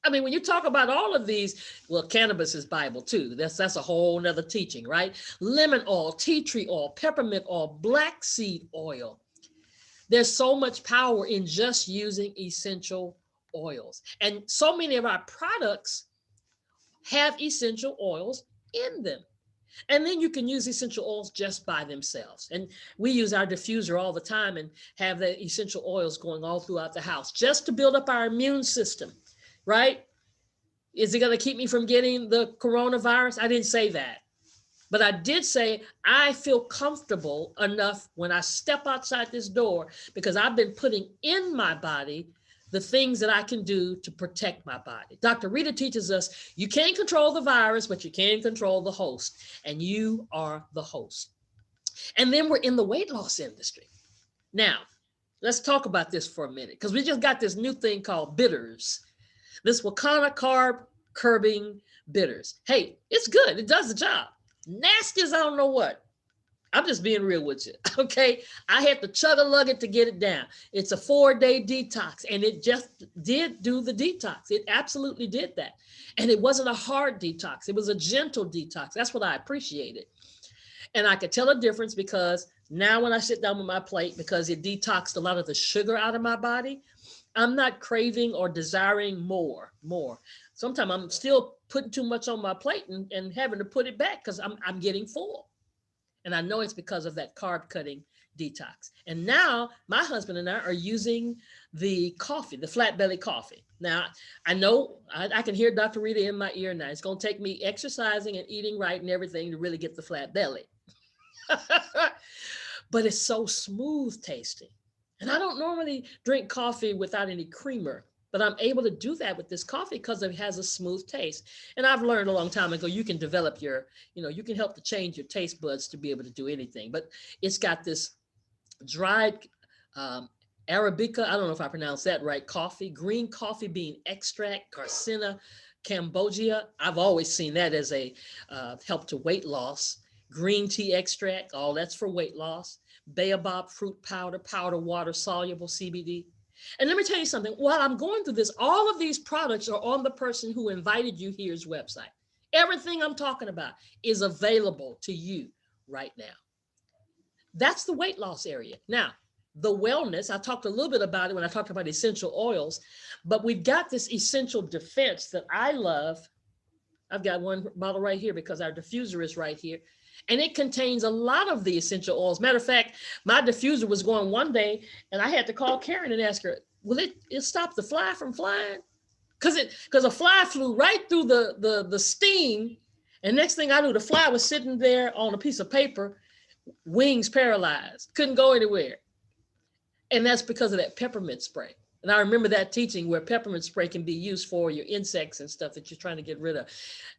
I mean, when you talk about all of these, well, cannabis is Bible too. That's a whole nother teaching, right? Lemon oil, tea tree oil, peppermint oil, black seed oil. There's so much power in just using essential oils. And so many of our products have essential oils in them. And then you can use essential oils just by themselves. And we use our diffuser all the time and have the essential oils going all throughout the house just to build up our immune system, right? Is it going to keep me from getting the coronavirus? I didn't say that. But I did say I feel comfortable enough when I step outside this door because I've been putting in my body the things that I can do to protect my body. Dr. Rita teaches us you can't control the virus, but you can control the host, and you are the host. And then we're in the weight loss industry. Now, let's talk about this for a minute because we just got this new thing called bitters. This Wakana carb curbing bitters. Hey, it's good. It does the job. Nasty as I don't know what. I'm just being real with you, okay? I had to chug-a-lug it to get it down. It's a 4-day detox, and it just did do the detox. It absolutely did that. And it wasn't a hard detox. It was a gentle detox. That's what I appreciated. And I could tell a difference because now when I sit down with my plate, because it detoxed a lot of the sugar out of my body, I'm not craving or desiring more. Sometimes I'm still putting too much on my plate and having to put it back because I'm getting full. And I know it's because of that carb cutting detox. And now my husband and I are using the coffee, the flat belly coffee. Now, I know I can hear Dr. Rita in my ear now. It's going to take me exercising and eating right and everything to really get the flat belly. But it's so smooth tasting. And I don't normally drink coffee without any creamer, but I'm able to do that with this coffee because it has a smooth taste. And I've learned a long time ago, you can develop you can help to change your taste buds to be able to do anything. But it's got this dried Arabica, I don't know if I pronounced that right, coffee, green coffee bean extract, Garcinia Cambogia. I've always seen that as a help to weight loss. Green tea extract, all that's for weight loss. Baobab fruit powder, powder water, soluble CBD. And let me tell you something, while I'm going through this, all of these products are on the person who invited you here's website. Everything I'm talking about is available to you right now. That's the weight loss area. Now, the wellness, I talked a little bit about it when I talked about essential oils, but we've got this essential defense that I love. I've got one bottle right here because our diffuser is right here. And it contains a lot of the essential oils. Matter of fact, my diffuser was going one day and I had to call Karen and ask her, will it stop the fly from flying? because a fly flew right through the steam, and next thing I knew, the fly was sitting there on a piece of paper, wings paralyzed, couldn't go anywhere. And that's because of that peppermint spray. And I remember that teaching where peppermint spray can be used for your insects and stuff that you're trying to get rid of.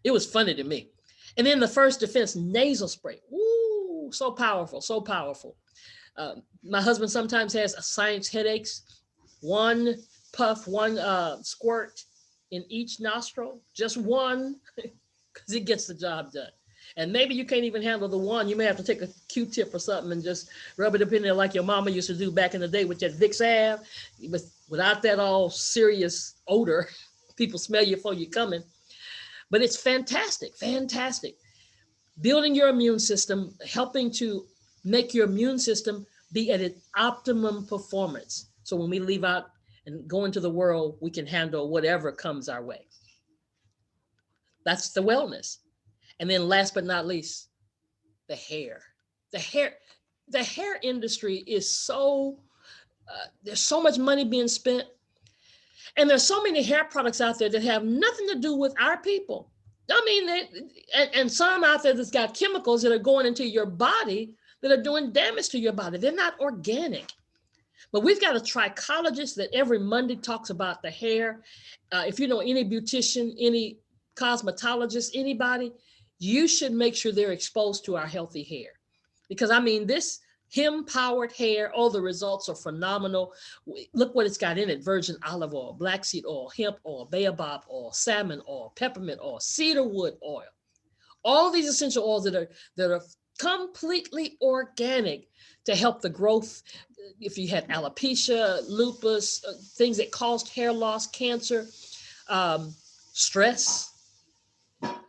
It was funny to me. And then the First Defense nasal spray. Ooh, so powerful, so powerful. My husband sometimes has sinus headaches. One puff, one squirt in each nostril, just one, because it gets the job done. And maybe you can't even handle the one. You may have to take a Q-tip or something and just rub it up in there like your mama used to do back in the day with that Vicks Ave, without that all serious odor. People smell you before you come in. But it's fantastic, fantastic. Building your immune system, helping to make your immune system be at its optimum performance. So when we leave out and go into the world, we can handle whatever comes our way. That's the wellness. And then last but not least, the hair. The hair industry is so, there's so much money being spent. And there's so many hair products out there that have nothing to do with our people. I mean, and some out there that's got chemicals that are going into your body that are doing damage to your body. They're not organic. But we've got a trichologist that every Monday talks about the hair. If you know any beautician, any cosmetologist, anybody, you should make sure they're exposed to our healthy hair. Because I mean, this hemp-powered hair, oh, the results are phenomenal. Look what it's got in it: virgin olive oil, black seed oil, hemp oil, baobab oil, salmon oil, peppermint oil, cedarwood oil. All these essential oils that are completely organic to help the growth. If you had alopecia, lupus, things that caused hair loss, cancer, stress.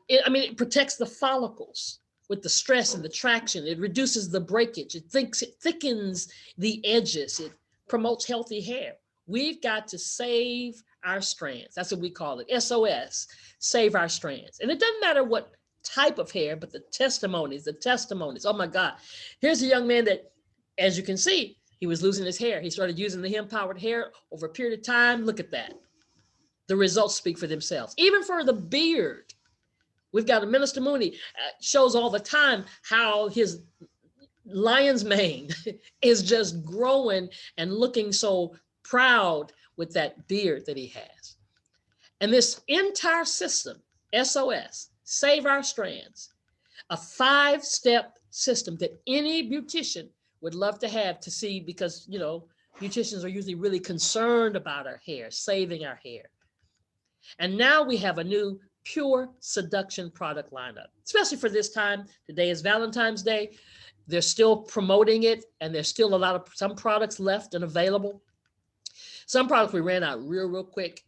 It protects the follicles with the stress and the traction. It reduces the breakage. It thickens the edges. It promotes healthy hair. We've got to save our strands. That's what we call it. SOS, save our strands. And it doesn't matter what type of hair, but the testimonies. Oh my God. Here's a young man that, as you can see, he was losing his hair. He started using the hemp-powered hair over a period of time. Look at that. The results speak for themselves. Even for the beard. We've got a Minister Mooney shows all the time how his lion's mane is just growing and looking so proud with that beard that he has. And this entire system, SOS, Save Our Strands, a 5-step system that any beautician would love to have to see, because, you know, beauticians are usually really concerned about our hair, saving our hair. And now we have a new Pure Seduction product lineup, especially for this time. Today is Valentine's Day. They're still promoting it, and there's still a lot of some products left and available. Some products we ran out real quick,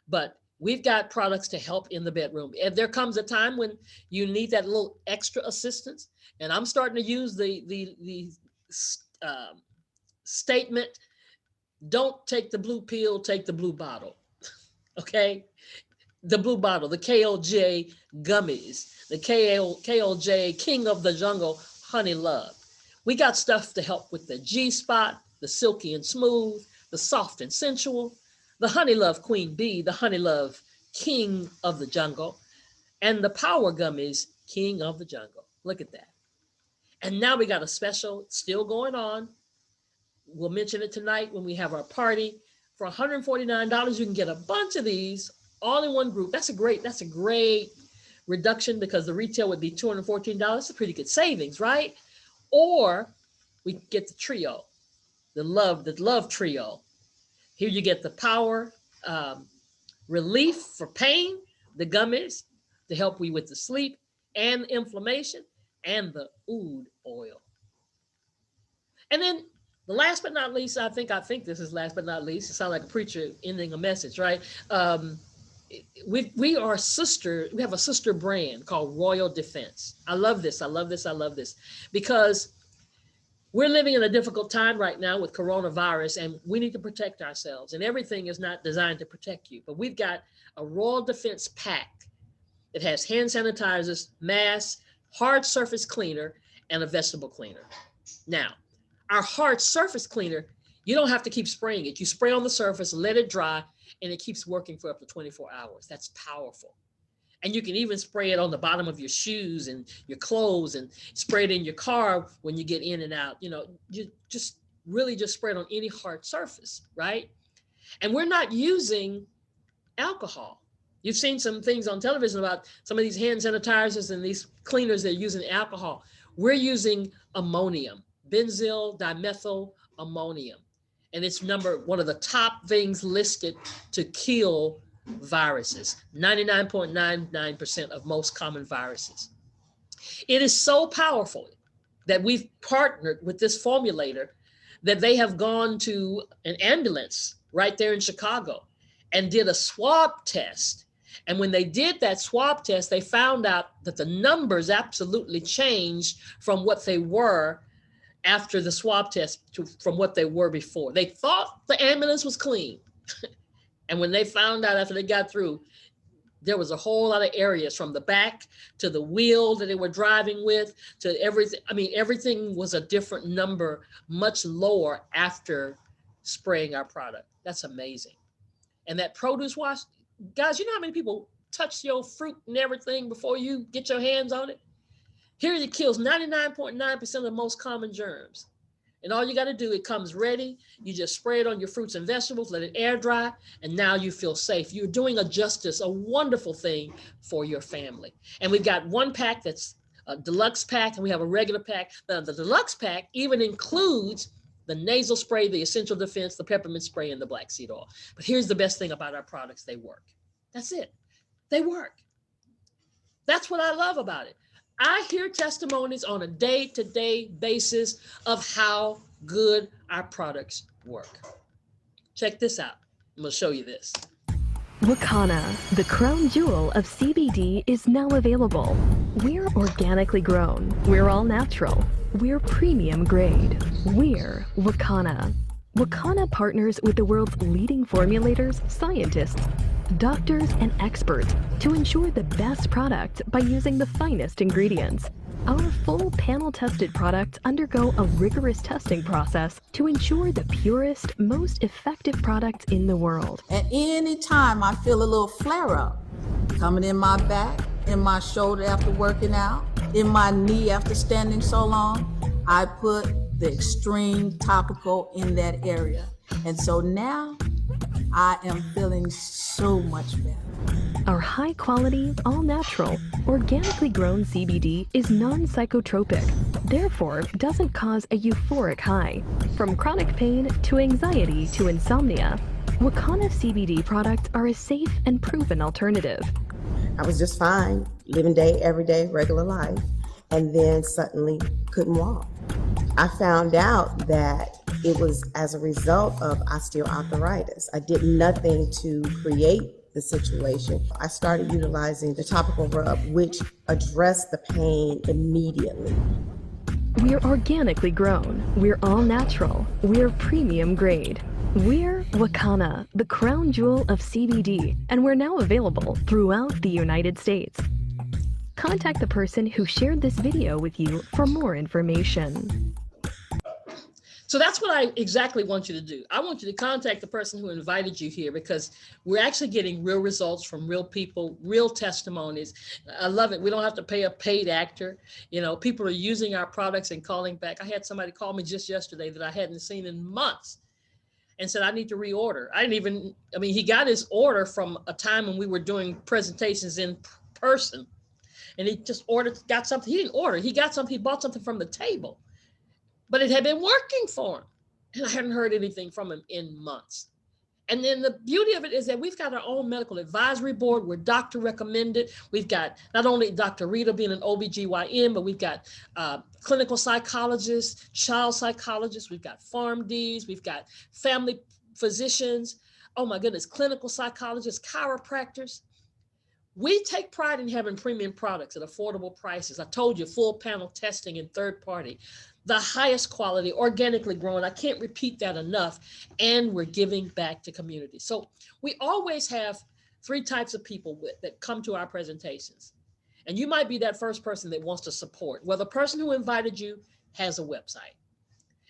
but we've got products to help in the bedroom. And there comes a time when you need that little extra assistance. And I'm starting to use the statement, don't take the blue pill, take the blue bottle. Okay? The blue bottle, the KLJ gummies, the KLJ King of the Jungle Honey Love. We got stuff to help with the G-spot, the silky and smooth, the soft and sensual, the Honey Love Queen Bee, the Honey Love King of the Jungle, and the Power Gummies King of the Jungle. Look at that. And now we got a special still going on. We'll mention it tonight when we have our party. For $149, you can get a bunch of these all in one group. That's a great reduction, because the retail would be $214. That's a pretty good savings, right? Or we get the trio, the love trio. Here you get the Power Relief for pain, the gummies to help you with the sleep and inflammation, and the oud oil. And then the last but not least, I think this is last but not least. It sounds like a preacher ending a message, right? We have a sister brand called Royal Defense. I love this, because we're living in a difficult time right now with coronavirus, and we need to protect ourselves, and everything is not designed to protect you. But we've got a Royal Defense pack that has hand sanitizers, masks, hard surface cleaner, and a vegetable cleaner. Now, our hard surface cleaner You don't have to keep spraying it. You spray on the surface, let it dry, and it keeps working for up to 24 hours. That's powerful. And you can even spray it on the bottom of your shoes and your clothes, and spray it in your car when you get in and out. You know, you just really just spray it on any hard surface, right? And we're not using alcohol. You've seen some things on television about some of these hand sanitizers and these cleaners that are using alcohol. We're using ammonium, benzyl dimethyl ammonium. And it's one of the top things listed to kill viruses, 99.99% of most common viruses. It is so powerful that we've partnered with this formulator that they have gone to an ambulance right there in Chicago and did a swab test. And when they did that swab test, they found out that the numbers absolutely changed from what they were after the swab test from what they were before. They thought the ambulance was clean. And when they found out after they got through, there was a whole lot of areas from the back to the wheel that they were driving with to everything. I mean, everything was a different number, much lower after spraying our product. That's amazing. And that produce wash, guys, you know how many people touch your fruit and everything before you get your hands on it? Here it kills 99.9% of the most common germs. And all you got to do, it comes ready. You just spray it on your fruits and vegetables, let it air dry, and now you feel safe. You're doing a wonderful thing for your family. And we've got one pack that's a deluxe pack, and we have a regular pack. The deluxe pack even includes the nasal spray, the essential defense, the peppermint spray, and the black seed oil. But here's the best thing about our products: they work. That's it. They work. That's what I love about it. I hear testimonies on a day-to-day basis of how good our products work. Check this out. I'm going to show you this. Wakana, the crown jewel of CBD, is now available. We're organically grown. We're all natural. We're premium grade. We're Wakana. Wakana partners with the world's leading formulators, scientists, doctors, and experts to ensure the best product by using the finest ingredients. Our full panel-tested products undergo a rigorous testing process to ensure the purest, most effective products in the world. At any time I feel a little flare-up coming in my back, in my shoulder after working out, in my knee after standing so long, I put the extreme topical in that area. And so now I am feeling so much better. Our high-quality, all-natural, organically grown CBD is non-psychotropic, therefore doesn't cause a euphoric high. From chronic pain to anxiety to insomnia, Wakana CBD products are a safe and proven alternative. I was just fine, living day, everyday, regular life, and then suddenly couldn't walk. I found out that it was as a result of osteoarthritis. I did nothing to create the situation. I started utilizing the topical rub, which addressed the pain immediately. We're organically grown. We're all natural. We're premium grade. We're Wakana, the crown jewel of CBD, and we're now available throughout the United States. Contact the person who shared this video with you for more information. So that's what I exactly want you to do. I want you to contact the person who invited you here, because we're actually getting real results from real people, real testimonies. I love it. We don't have to pay a paid actor. You know, people are using our products and calling back. I had somebody call me just yesterday that I hadn't seen in months and said, I need to reorder. He got his order from a time when we were doing presentations in person, and he just got something. He didn't order. He bought something from the table. But it had been working for him, and I hadn't heard anything from him in months. And then the beauty of it is that we've got our own medical advisory board. We're doctor recommended. We've got not only Dr. Rita being an OBGYN, but we've got clinical psychologists, child psychologists. We've got PharmDs. We've got family physicians. Oh my goodness, clinical psychologists, chiropractors. We take pride in having premium products at affordable prices. I told you, full panel testing and third party. The highest quality, organically grown. I can't repeat that enough. And we're giving back to community. So we always have three types of people that come to our presentations. And you might be that first person that wants to support. Well, the person who invited you has a website.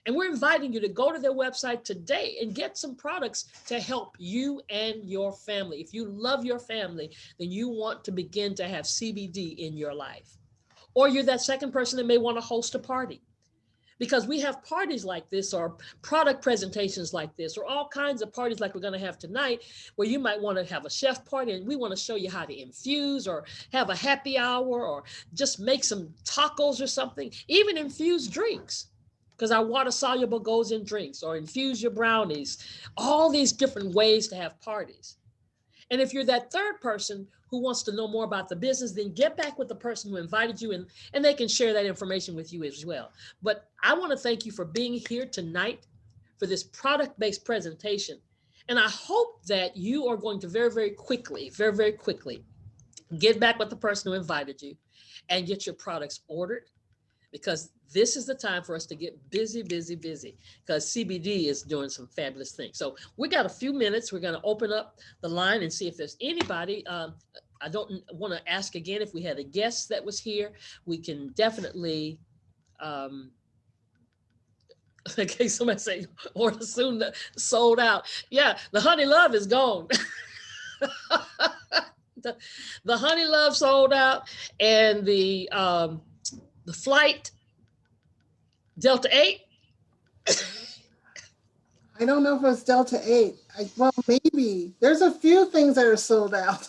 And we're inviting you to go to their website today and get some products to help you and your family. If you love your family, then you want to begin to have CBD in your life. Or you're that second person that may want to host a party. Because we have parties like this, or product presentations like this, or all kinds of parties like we're going to have tonight, where you might want to have a chef party and we want to show you how to infuse, or have a happy hour, or just make some tacos or something, even infuse drinks, because our water soluble goes in drinks, or infuse your brownies, all these different ways to have parties. And if you're that third person who wants to know more about the business, then get back with the person who invited you, and they can share that information with you as well. But I want to thank you for being here tonight for this product-based presentation. And I hope that you are going to very, very quickly get back with the person who invited you and get your products ordered, because this is the time for us to get busy, because CBD is doing some fabulous things. So we got a few minutes. We're going to open up the line and see if there's anybody. I don't want to ask again if we had a guest that was here. We can definitely, okay, somebody say, order soon, sold out. Yeah, the Honey Love is gone. the Honey Love sold out, and the Flight Delta 8. I don't know if it's Delta 8. Well, maybe. There's a few things that are sold out.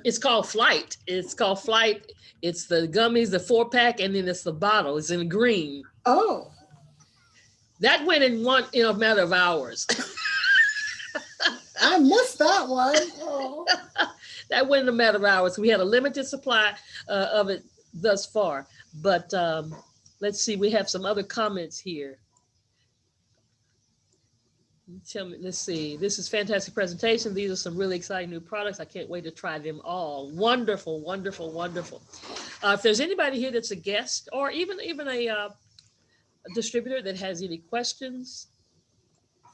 It's called Flight. It's called Flight. It's the gummies, the 4-pack, and then it's the bottle. It's in green. Oh. That went in a matter of hours. I missed that one. Oh. That went in a matter of hours. We had a limited supply of it thus far. But let's see, we have some other comments here. Tell me, let's see. This is fantastic presentation. These are some really exciting new products. I can't wait to try them all. Wonderful, wonderful, wonderful. If there's anybody here that's a guest, or even a distributor that has any questions,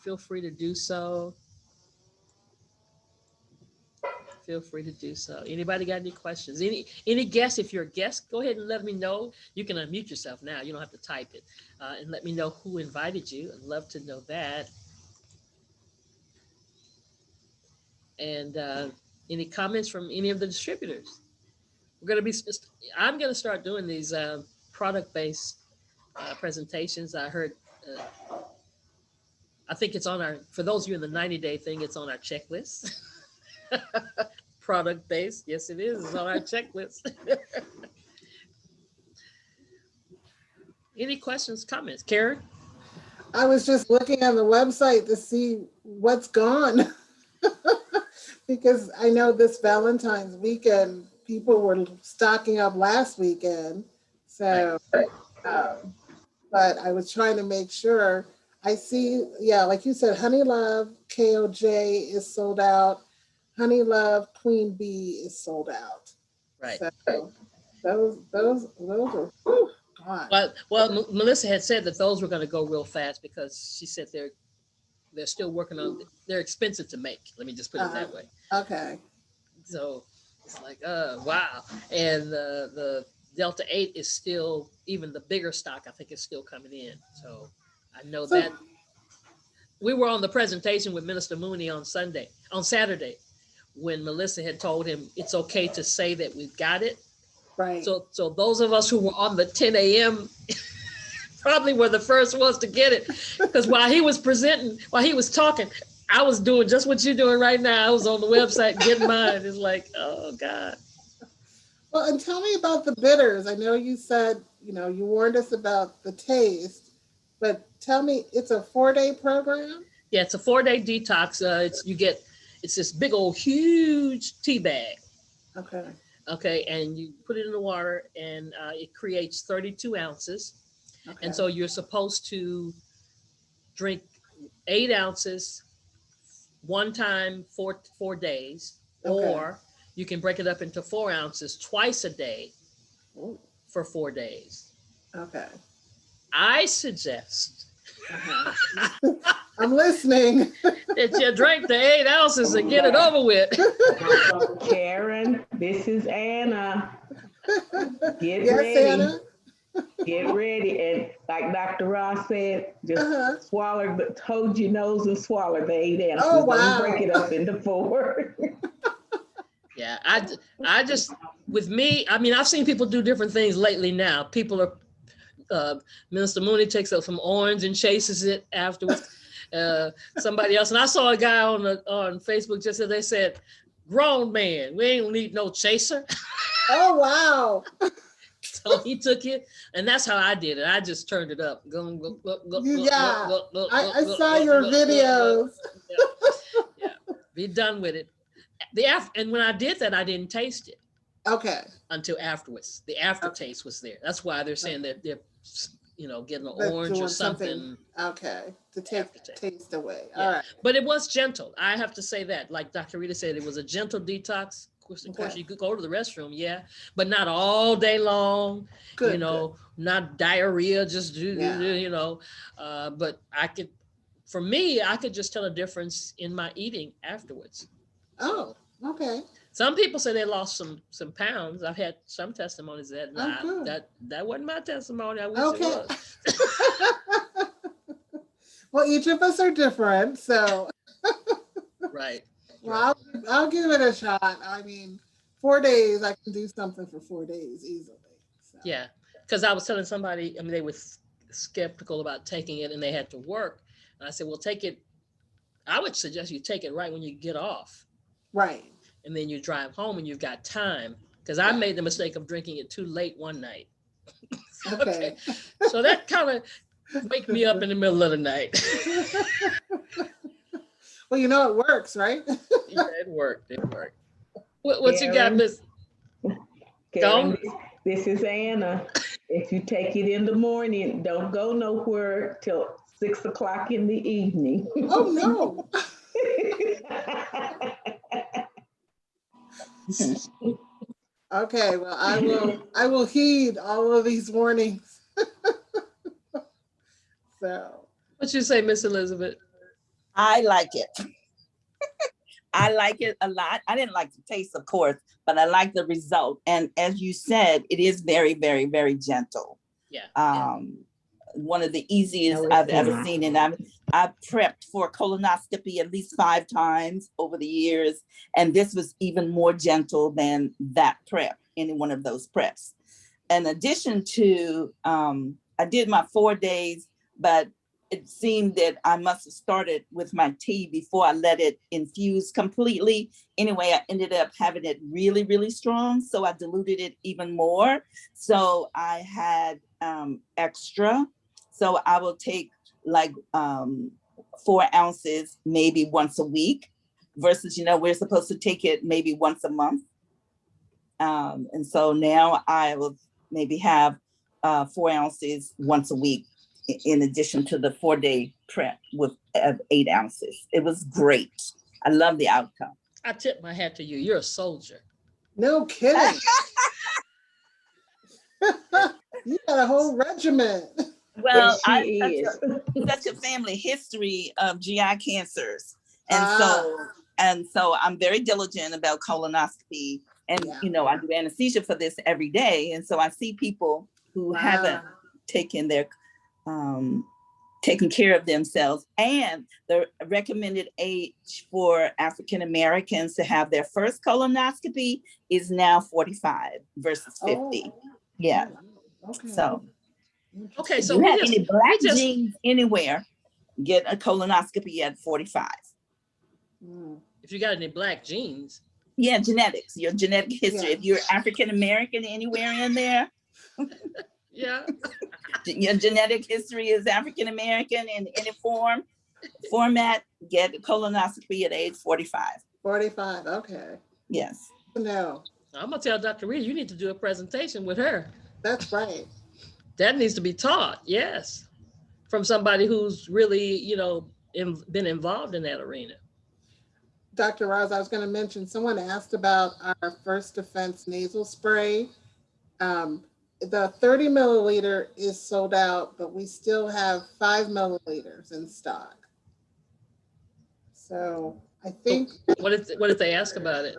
feel free to do so. Feel free to do so. Anybody got any questions? Any guests? If you're a guest, go ahead and let me know. You can unmute yourself now. You don't have to type it. And let me know who invited you. I'd love to know that. And any comments from any of the distributors? I'm going to start doing these product-based presentations. I heard, I think it's on our, for those of you in the 90-day thing, it's on our checklist. Product-based, yes it is, it's on our checklist. Any questions, comments? Karen? I was just looking on the website to see what's gone. Because I know this Valentine's weekend, people were stocking up last weekend. So, but I was trying to make sure. I see, yeah, like you said, Honey Love KOJ is sold out. Honey Love Queen Bee is sold out. Right. So those are whew, gone. Well, Melissa had said that those were going to go real fast, because she said they're still working on, they're expensive to make. Let me just put it that way. Okay. So it's like, wow. And the Delta 8 is still, even the bigger stock, I think, is still coming in. So I know that. We were on the presentation with Minister Mooney on Saturday, when Melissa had told him it's okay to say that we've got it. Right. So those of us who were on the 10 a.m. probably were the first ones to get it, because while he was talking, I was doing just what you're doing right now. I was on the website getting mine. It's like, oh God. Well, and tell me about the bitters. I know you said, you warned us about the taste, but tell me, it's a 4-day program? Yeah, it's a 4-day detox. It's this big old huge tea bag. Okay. Okay, and you put it in the water, and it creates 32 ounces. Okay. And so you're supposed to drink 8 ounces one time for 4 days, Okay. or you can break it up into 4 ounces twice a day Ooh. for 4 days. Okay. I suggest I'm listening. that you drink the 8 ounces and get it over with. Karen, this is Anna. Get Yes, ready. Anna. Get ready. And like Dr. Ross said, just Uh-huh. swallow, but hold your nose and swallow the 8 ounces. Oh, Don't break wow. it up into 4. Yeah, I just, with me, I mean, I've seen people do different things lately now. People are, Minister Mooney takes up some orange and chases it afterwards. Somebody else, and I saw a guy on Facebook just as they said, grown man, we ain't need no chaser. Oh, wow. So he took it, and that's how I did it. I just turned it up. Yeah, I saw your videos. Yeah, be done with it. And when I did that, I didn't taste it Okay. until afterwards. The aftertaste was there. That's why they're saying that they're, getting an They're orange doing or something. Okay, to take Aftertaste. taste away. Yeah. All right. But it was gentle. I have to say that. Like Dr. Rita said, it was a gentle detox. Of course, Okay. you could go to the restroom, yeah, but not all day long. Good. Not diarrhea. Just Yeah. But for me, I could just tell a difference in my eating afterwards. Oh, okay. Some people say they lost some pounds. I've had some testimonies that Oh, good. that wasn't my testimony. I wish Okay. it was. Well, each of us are different, so Right. well, I'll give it a shot. I mean, 4 days, I can do something for 4 days easily. So. Yeah, because I was telling somebody, I mean, they were skeptical about taking it and they had to work. And I said, well, take it. I would suggest you take it right when you get off. Right. And then you drive home and you've got time. Because I made the mistake of drinking it too late one night. Okay. So that kind of wake me up in the middle of the night. Well, it works, right? Yeah, it worked. What you got, Karen? Miss? Karen, this is Anna. If you take it in the morning, don't go nowhere till 6 o'clock in the evening. Oh, no. Okay, well, I will heed all of these warnings. So, What you say, Miss Elizabeth? I like it. I like it a lot. I didn't like the taste, of course, but I like the result. And as you said, it is very, very, very gentle. Yeah. One of the easiest I've ever seen. And I've prepped for colonoscopy at least 5 times over the years. And this was even more gentle than that prep, any one of those preps. In addition to, I did my 4 days, but it seemed that I must have started with my tea before I let it infuse completely. Anyway, I ended up having it really, really strong. So I diluted it even more. So I had extra. So I will take like 4 ounces, maybe once a week versus, we're supposed to take it maybe once a month. And so now I will maybe have 4 ounces once a week, in addition to the 4-day prep with 8 ounces. It was great. I love the outcome. I tip my hat to you. You're a soldier. no kidding. You got a whole regiment. Well, She I is. such a family history of GI cancers. And so I'm very diligent about colonoscopy. And, Yeah. I do anesthesia for this every day. And so I see people who haven't taken care of themselves. And the recommended age for African Americans to have their first colonoscopy is now 45 versus 50. Oh. Yeah. Okay. So Okay, if so you we have just, any black we just genes anywhere, get a colonoscopy at 45. Mm. if you got any black genes, Yeah, genetics, your genetic history. Yeah. If you're African American anywhere in there, yeah. your genetic history is African American in any format, get a colonoscopy at age 45. 45, okay. Yes. No, I'm gonna tell Dr. Reed, you need to do a presentation with her. that's right. That needs to be taught, yes, from somebody who's really, been involved in that arena. Dr. Rouse, I was going to mention, someone asked about our First Defense nasal spray. The 30 milliliter is sold out, but we still have 5 milliliters in stock. So I think, What did they ask about it?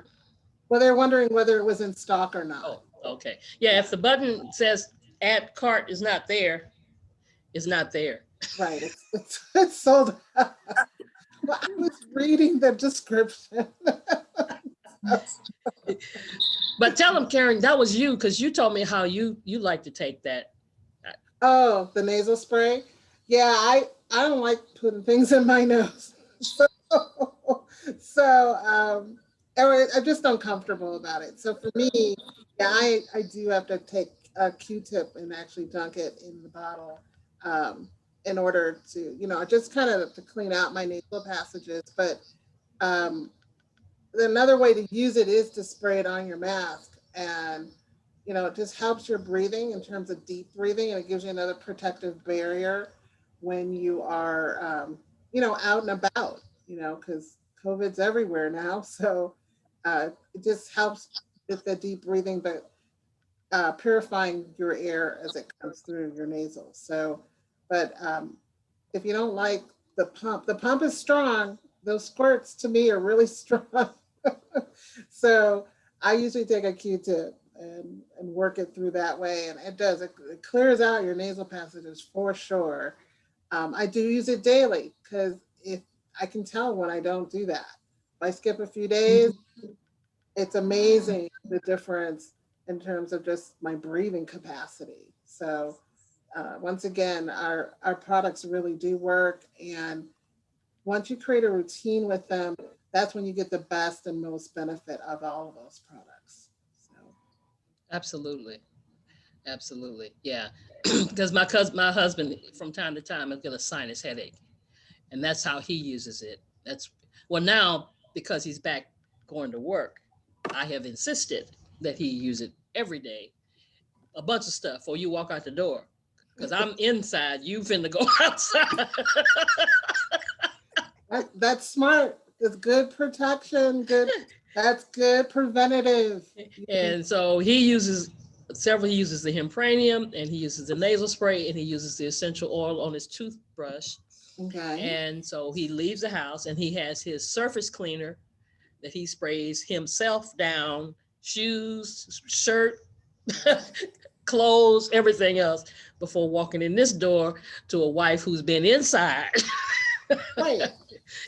well, they're wondering whether it was in stock or not. Oh, okay. Yeah, if the button says add cart is not there, is not there. Right, it's sold out. Well, I was reading the description. But tell them, Karen, that was you, because you told me how you like to take that. Oh, the nasal spray. Yeah, I don't like putting things in my nose. I'm just uncomfortable about it. So for me, yeah, I do have to take a Q-tip and actually dunk it in the bottle in order to, just kind of to clean out my nasal passages. But another way to use it is to spray it on your mask, and it just helps your breathing in terms of deep breathing, and it gives you another protective barrier when you are out and about, because COVID's everywhere now. So it just helps with the deep breathing, but purifying your air as it comes through your nasal. So, but if you don't like the pump is strong. Those squirts to me are really strong. So I usually take a Q-tip and work it through that way. And it clears out your nasal passages for sure. I do use it daily because if I can tell when I don't do that. If I skip a few days, it's amazing the difference in terms of just my breathing capacity. So once again, our products really do work. And once you create a routine with them, that's when you get the best and most benefit of all of those products. So. Absolutely. Absolutely. Yeah. Because my husband, from time to time, will get a sinus headache. And that's how he uses it. Now, because he's back going to work, I have insisted that he use it every day. A bunch of stuff before you walk out the door. Because I'm inside, you finna go outside. That's smart. It's good protection. That's good preventative. And so he uses the Hempranium, and he uses the nasal spray, and he uses the essential oil on his toothbrush. Okay. And so he leaves the house and he has his surface cleaner that he sprays himself down, shoes, shirt, clothes, everything else, before walking in this door to a wife who's been inside. Right.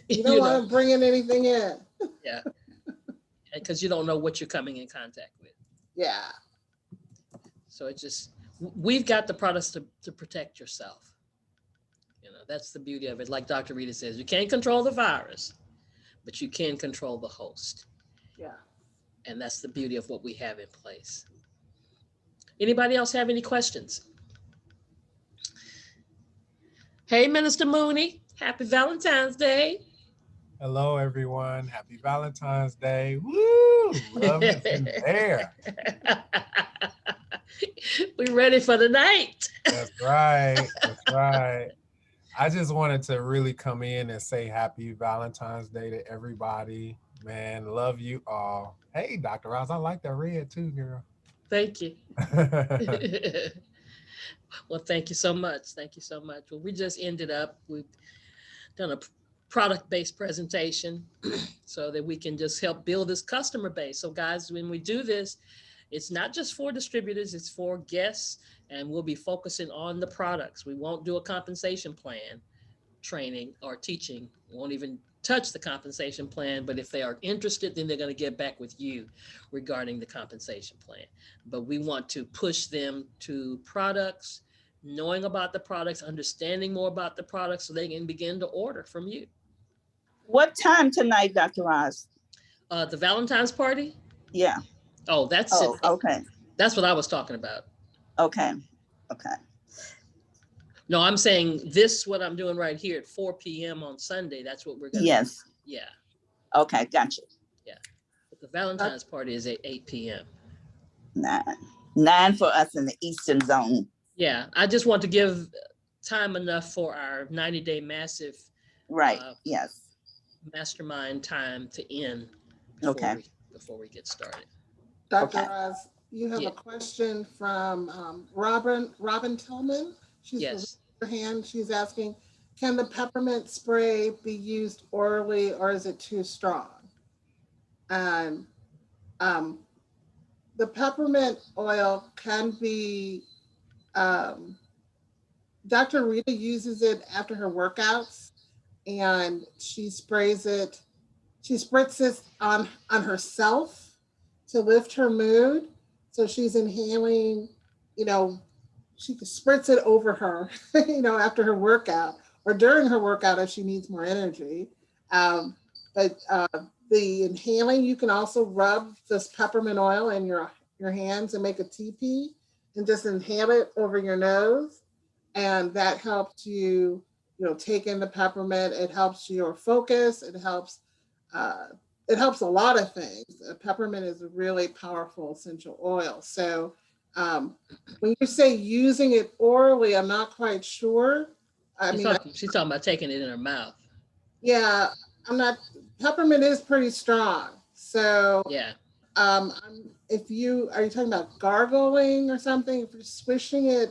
You don't want to bring anything in. Yeah. Because you don't know what you're coming in contact with. Yeah. So we've got the products to protect yourself. That's the beauty of it. Like Dr. Rita says, you can't control the virus, but you can control the host. Yeah. And that's the beauty of what we have in place. Anybody else have any questions? Hey, Minister Mooney, happy Valentine's Day. Hello, everyone. Happy Valentine's Day. Woo! Love is in the air. We're ready for the night. That's right. That's right. I just wanted to really come in and say happy Valentine's Day to everybody. Man, love you all. Hey, Dr. Ross, I like that red too, girl. Thank you. Well, thank you so much. Thank you so much. Well, we just ended up, we've done a product-based presentation so that we can just help build this customer base. So guys, when we do this, it's not just for distributors, it's for guests, and we'll be focusing on the products. We won't do a compensation plan training or teaching. We won't even touch the compensation plan, but if they are interested, then they're going to get back with you regarding the compensation plan. But we want to push them to products, knowing about the products, understanding more about the products so they can begin to order from you. What time tonight, Dr. Ross? The Valentine's party? Yeah. Oh, that's it. Okay. That's what I was talking about. Okay. No, I'm saying this, what I'm doing right here at 4 p.m. on Sunday, that's what we're going to Yes. do. Yeah. Okay, gotcha. Yeah. But the Valentine's party is at 8 p.m. 9 for us in the Eastern Zone. Yeah. I just want to give time enough for our 90-day massive Right. Yes. mastermind time to end before we get started. Dr. Ross, you have a question from Robin Tillman. She's yes. Her hand. She's asking, can the peppermint spray be used orally or is it too strong? And the peppermint oil can be Dr. Rita uses it after her workouts, and she sprays it. She spritz it on herself to lift her mood. So she's inhaling, you know, she spritz it over her, you know, after her workout or during her workout if she needs more energy. But the inhaling, you can also rub this peppermint oil in your hands and make a teepee and just inhale it over your nose. And that helps you, you know, take in the peppermint. It helps your focus. It helps a lot of things. Peppermint is a really powerful essential oil. So when you say using it orally, I'm not quite sure. She's talking about taking it in her mouth. Yeah, peppermint is pretty strong. So yeah. Are you talking about gargling or something? If you're swishing it,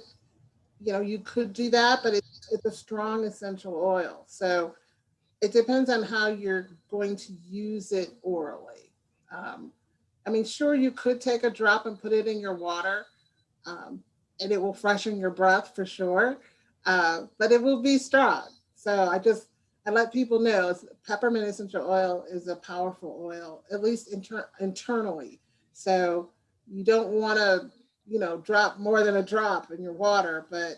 you know, you could do that, but it's a strong essential oil. So it depends on how you're going to use it orally. Sure, you could take a drop and put it in your water, and it will freshen your breath for sure, but it will be strong. So I let people know peppermint essential oil is a powerful oil, at least internally. So you don't want to, you know, drop more than a drop in your water, but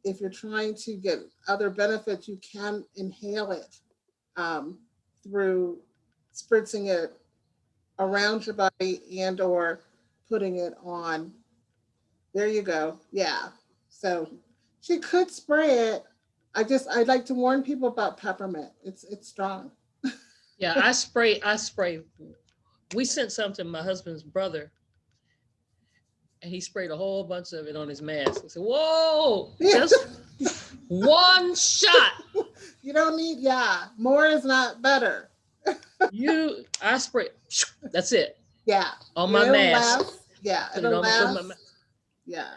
if you're trying to get other benefits, you can inhale it through spritzing it around your body and or putting it on. There you go. Yeah. So she could spray it. I'd like to warn people about peppermint. It's strong. Yeah, I spray. We sent some to my husband's brother, and he sprayed a whole bunch of it on his mask. I said, whoa, just one shot. You don't need, more is not better. I spray, that's it. Yeah. On my mask. Yeah. Put it on my mask. Yeah.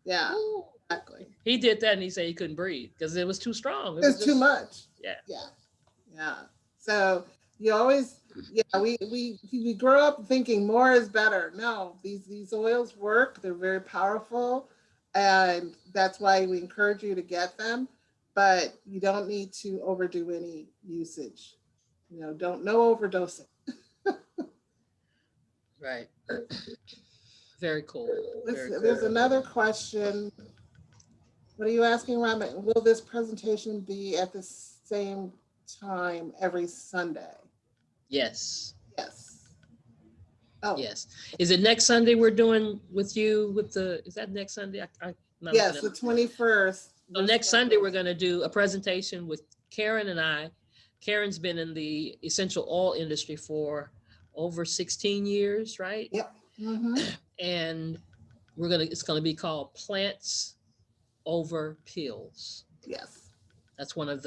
Yeah. Ooh. Exactly. He did that and he said he couldn't breathe because it was too strong. It's too much. Yeah. Yeah. Yeah. So you always, we grow up thinking more is better. No, these oils work. They're very powerful. And that's why we encourage you to get them. But you don't need to overdo any usage. You know, no overdosing. Right. Very cool. There's another question. What are you asking, Robin? Will this presentation be at the same time every Sunday? Yes. Yes. Oh. Yes. Is it next Sunday we're doing with you is that next Sunday? Yes, the 21st. So next Sunday, we're going to do a presentation with Karen and I. Karen's been in the essential oil industry for over 16 years, right? Yep. Mm-hmm. And it's going to be called Plants Over Pills. Yes. That's one of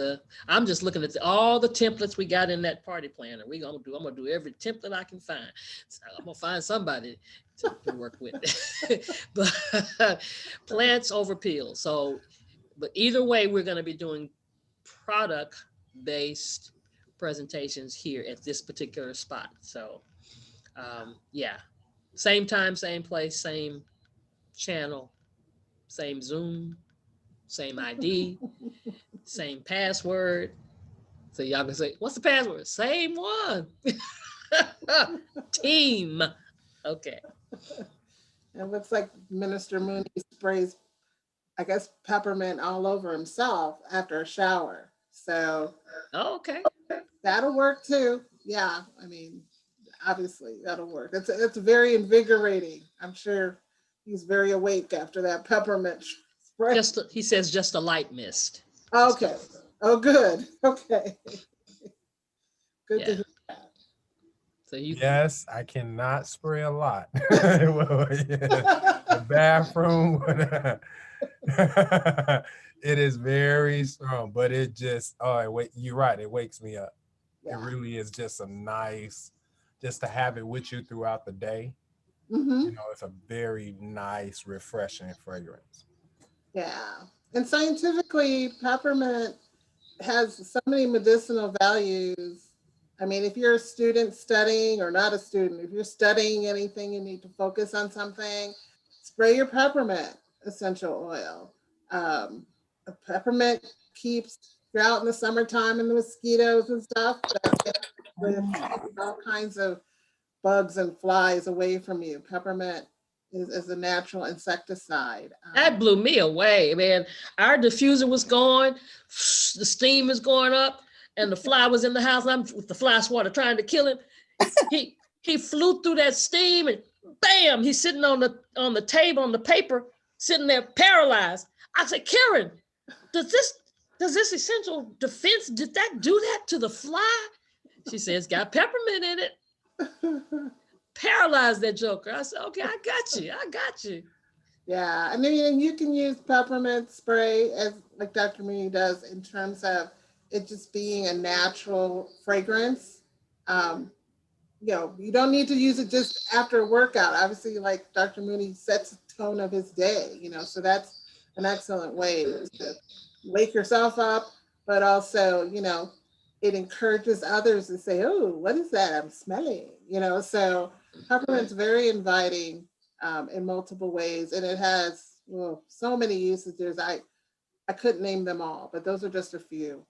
I'm just looking at all the templates we got in that party planner. I'm going to do every template I can find. So I'm going to find somebody to work with. But plants over pills. So, but either way, we're going to be doing product-based presentations here at this particular spot. So, same time, same place, same channel, same Zoom, same ID, same password. So y'all can say, what's the password? Same one. Team. Okay. It looks like Minister Mooney sprays, I guess, peppermint all over himself after a shower. So okay, that'll work too. Yeah, obviously that'll work. It's very invigorating. I'm sure he's very awake after that peppermint spray. He says just a light mist. Okay. Oh, good. Okay. Good to hear that. So yes, I cannot spray a lot. The bathroom. It is very strong, but it just, you're right, it wakes me up. Yeah. It really is just just to have it with you throughout the day. Mm-hmm. You know, it's a very nice, refreshing fragrance. Yeah. And scientifically, peppermint has so many medicinal values. If you're a student studying or not a student, if you're studying anything, you need to focus on something, spray your peppermint. essential oil. Peppermint keeps, if you're out in the summertime and the mosquitoes and stuff, with all kinds of bugs and flies away from you. Peppermint is a natural insecticide. That blew me away, man. Our diffuser was going, the steam is going up, and the fly was in the house. And I'm with the fly swatter trying to kill him. He flew through that steam, and bam, he's sitting on the table on the paper, sitting there paralyzed. I said, Karen, does this essential defense, did that do that to the fly? She says, it's got peppermint in it. Paralyzed that joker. I said, okay, I got you. Yeah, I mean, you can use peppermint spray as like Dr. Mooney does in terms of it just being a natural fragrance. You don't need to use it just after a workout. Obviously, like Dr. Mooney sets the tone of his day, so that's an excellent way to wake yourself up, but also, it encourages others to say, oh, what is that I'm smelling? So peppermint's very inviting in multiple ways, and it has so many usages. I couldn't name them all, but those are just a few.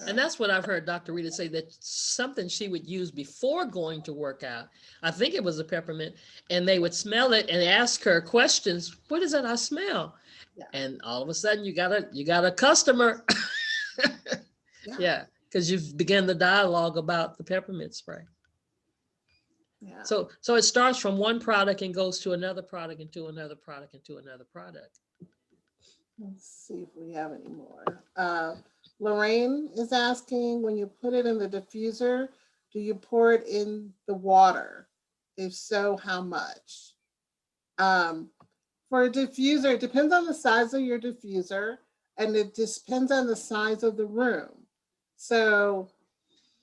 And that's what I've heard Dr. Rita say, that something she would use before going to work out. I think it was a peppermint, and they would smell it and ask her questions. What is that I smell? Yeah. And all of a sudden you got a customer. Yeah, because you've begun the dialogue about the peppermint spray. Yeah. So it starts from one product and goes to another product and to another product and to another product. Let's see if we have any more. Lorraine is asking, when you put it in the diffuser, do you pour it in the water? If so, how much? For a diffuser, it depends on the size of your diffuser, and it depends on the size of the room. So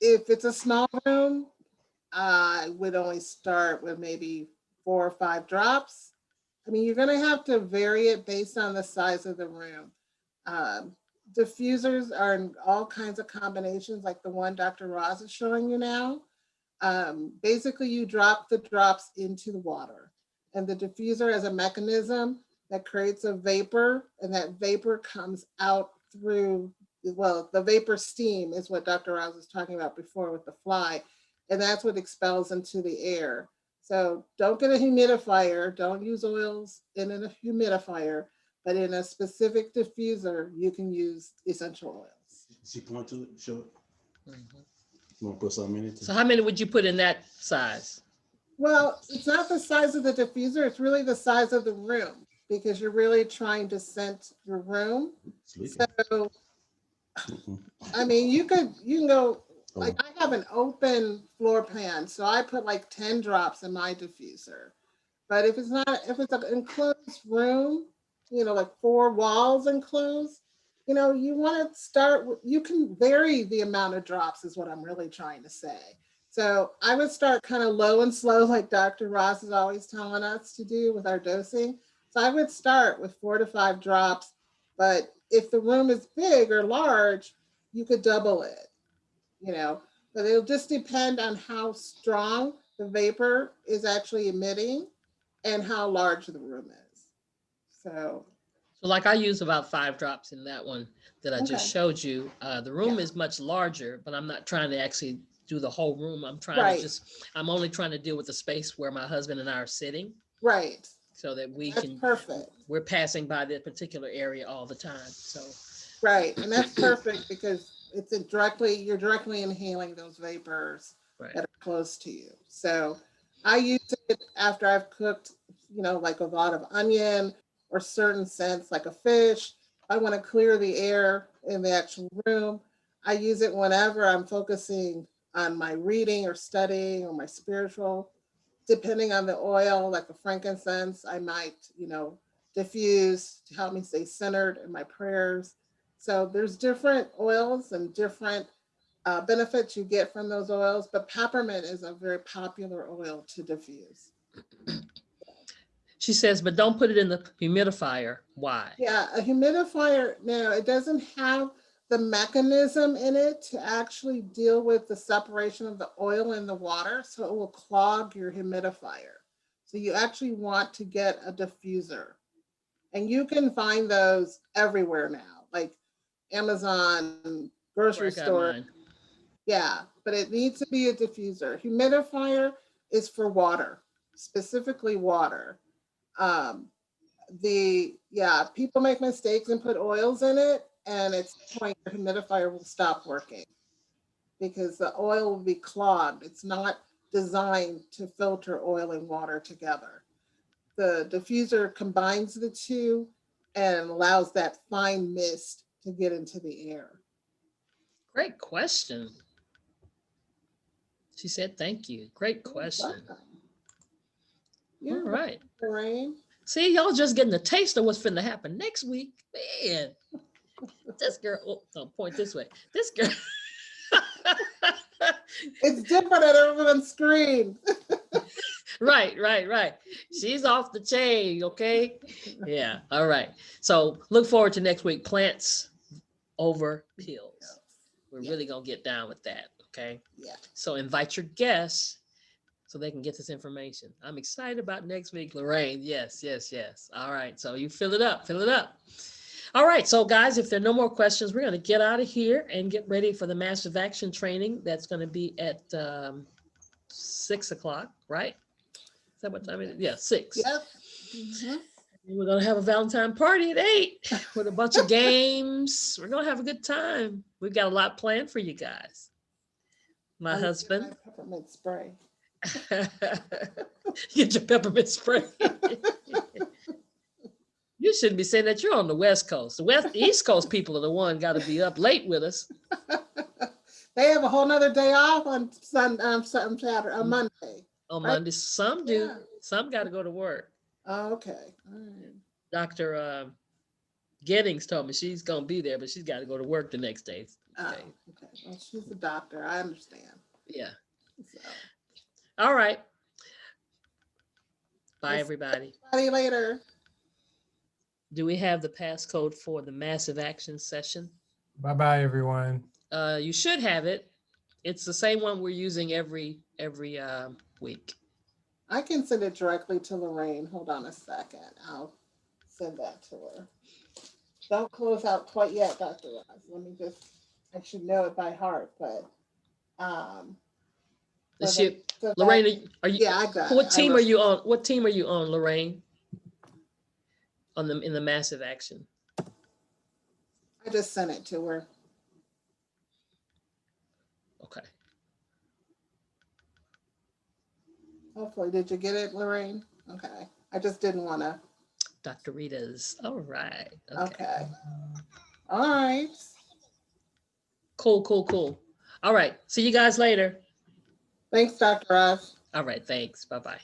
if it's a small room, I would only start with maybe 4 or 5 drops. I mean, you're going to have to vary it based on the size of the room. Diffusers are in all kinds of combinations, like the one Dr. Roz is showing you now. Basically, you drop the drops into the water, and the diffuser has a mechanism that creates a vapor, and that vapor comes out through, the vapor steam is what Dr. Roz was talking about before with the fly, and that's what expels into the air. So don't get a humidifier, don't use oils in a humidifier, but in a specific diffuser, you can use essential oils. She point to it, show it. Mm-hmm. You want to put something in it? So how many would you put in that size? Well, it's not the size of the diffuser, it's really the size of the room, because you're really trying to scent your room. So, I mean, you can go, like I have an open floor pan, so I put like 10 drops in my diffuser. But if it's an enclosed room, like 4 walls enclosed, you want to start, you can vary the amount of drops is what I'm really trying to say. So I would start kind of low and slow, like Dr. Ross is always telling us to do with our dosing. So I would start with 4 to 5 drops, but if the room is big or large, you could double it, but it'll just depend on how strong the vapor is actually emitting and how large the room is. So like I use about 5 drops in that one that I just showed you. The room is much larger, but I'm not trying to actually do the whole room. I'm trying to I'm only trying to deal with the space where my husband and I are sitting. Right. So that we're passing by that particular area all the time. So. Right, and that's perfect because you're directly inhaling those vapors that are close to you. So I use it after I've cooked, like a lot of onion or certain scents like a fish. I want to clear the air in the actual room. I use it whenever I'm focusing on my reading or studying or my spiritual, depending on the oil, like the frankincense, I might, diffuse to help me stay centered in my prayers. So there's different oils and different benefits you get from those oils, but peppermint is a very popular oil to diffuse. She says, but don't put it in the humidifier. Why? Yeah, a humidifier, no, it doesn't have the mechanism in it to actually deal with the separation of the oil in the water, so it will clog your humidifier. So you actually want to get a diffuser. And you can find those everywhere now, like Amazon, grocery I got store. mine. Yeah, but it needs to be a diffuser. Humidifier is for water, specifically water. People make mistakes and put oils in it, and it's the point the humidifier will stop working because the oil will be clogged. It's not designed to filter oil and water together. The diffuser combines the two and allows that fine mist to get into the air. Great question. She said, thank you. Great question. All right. Lorraine. See, y'all just getting a taste of what's finna happen next week. Man, this girl, point this way. This girl. It's different at everyone's screen. Right. She's off the chain, okay? Yeah, all right. So look forward to next week, plants over pills. We're really gonna get down with that, okay? Yeah. So invite your guests so they can get this information. I'm excited about next week, Lorraine. Yes. All right, so you fill it up. All right, so guys, if there are no more questions, we're gonna get out of here and get ready for the massive action training. That's gonna be at 6 o'clock, right? Is that what time it is? Yeah, 6. Yep. Mm-hmm. We're gonna have a Valentine party at 8 with a bunch of games. We're gonna have a good time. We've got a lot planned for you guys. My husband. Peppermint spray. Get your peppermint spray. You shouldn't be saying that. You're on the West Coast. The East Coast people are the one got to be up late with us. They have a whole nother day off on Saturday, on Monday. On right? Monday, some do. Yeah. Some got to go to work. Oh, okay. All right. Dr. Gettings told me she's gonna be there, but she's got to go to work the next day. Okay. Oh, okay. Well, she's a doctor. I understand. Yeah. So. All right. Bye, everybody. See you later. Do we have the passcode for the massive action session? Bye-bye, everyone. You should have it. It's the same one we're using every week. I can send it directly to Lorraine. Hold on a second. I'll send that to her. Don't close out quite yet, Dr. Ross. Let me just, I should know it by heart, but Lorraine, are you? Yeah, I got it. What team are you on? What team are you on, Lorraine? In the massive action. I just sent it to her. Okay. Hopefully, did you get it, Lorraine? Okay. I just didn't want to. Dr. Rita's. All right. Okay. All right. Cool. All right. See you guys later. Thanks, Dr. Ross. All right. Thanks. Bye-bye.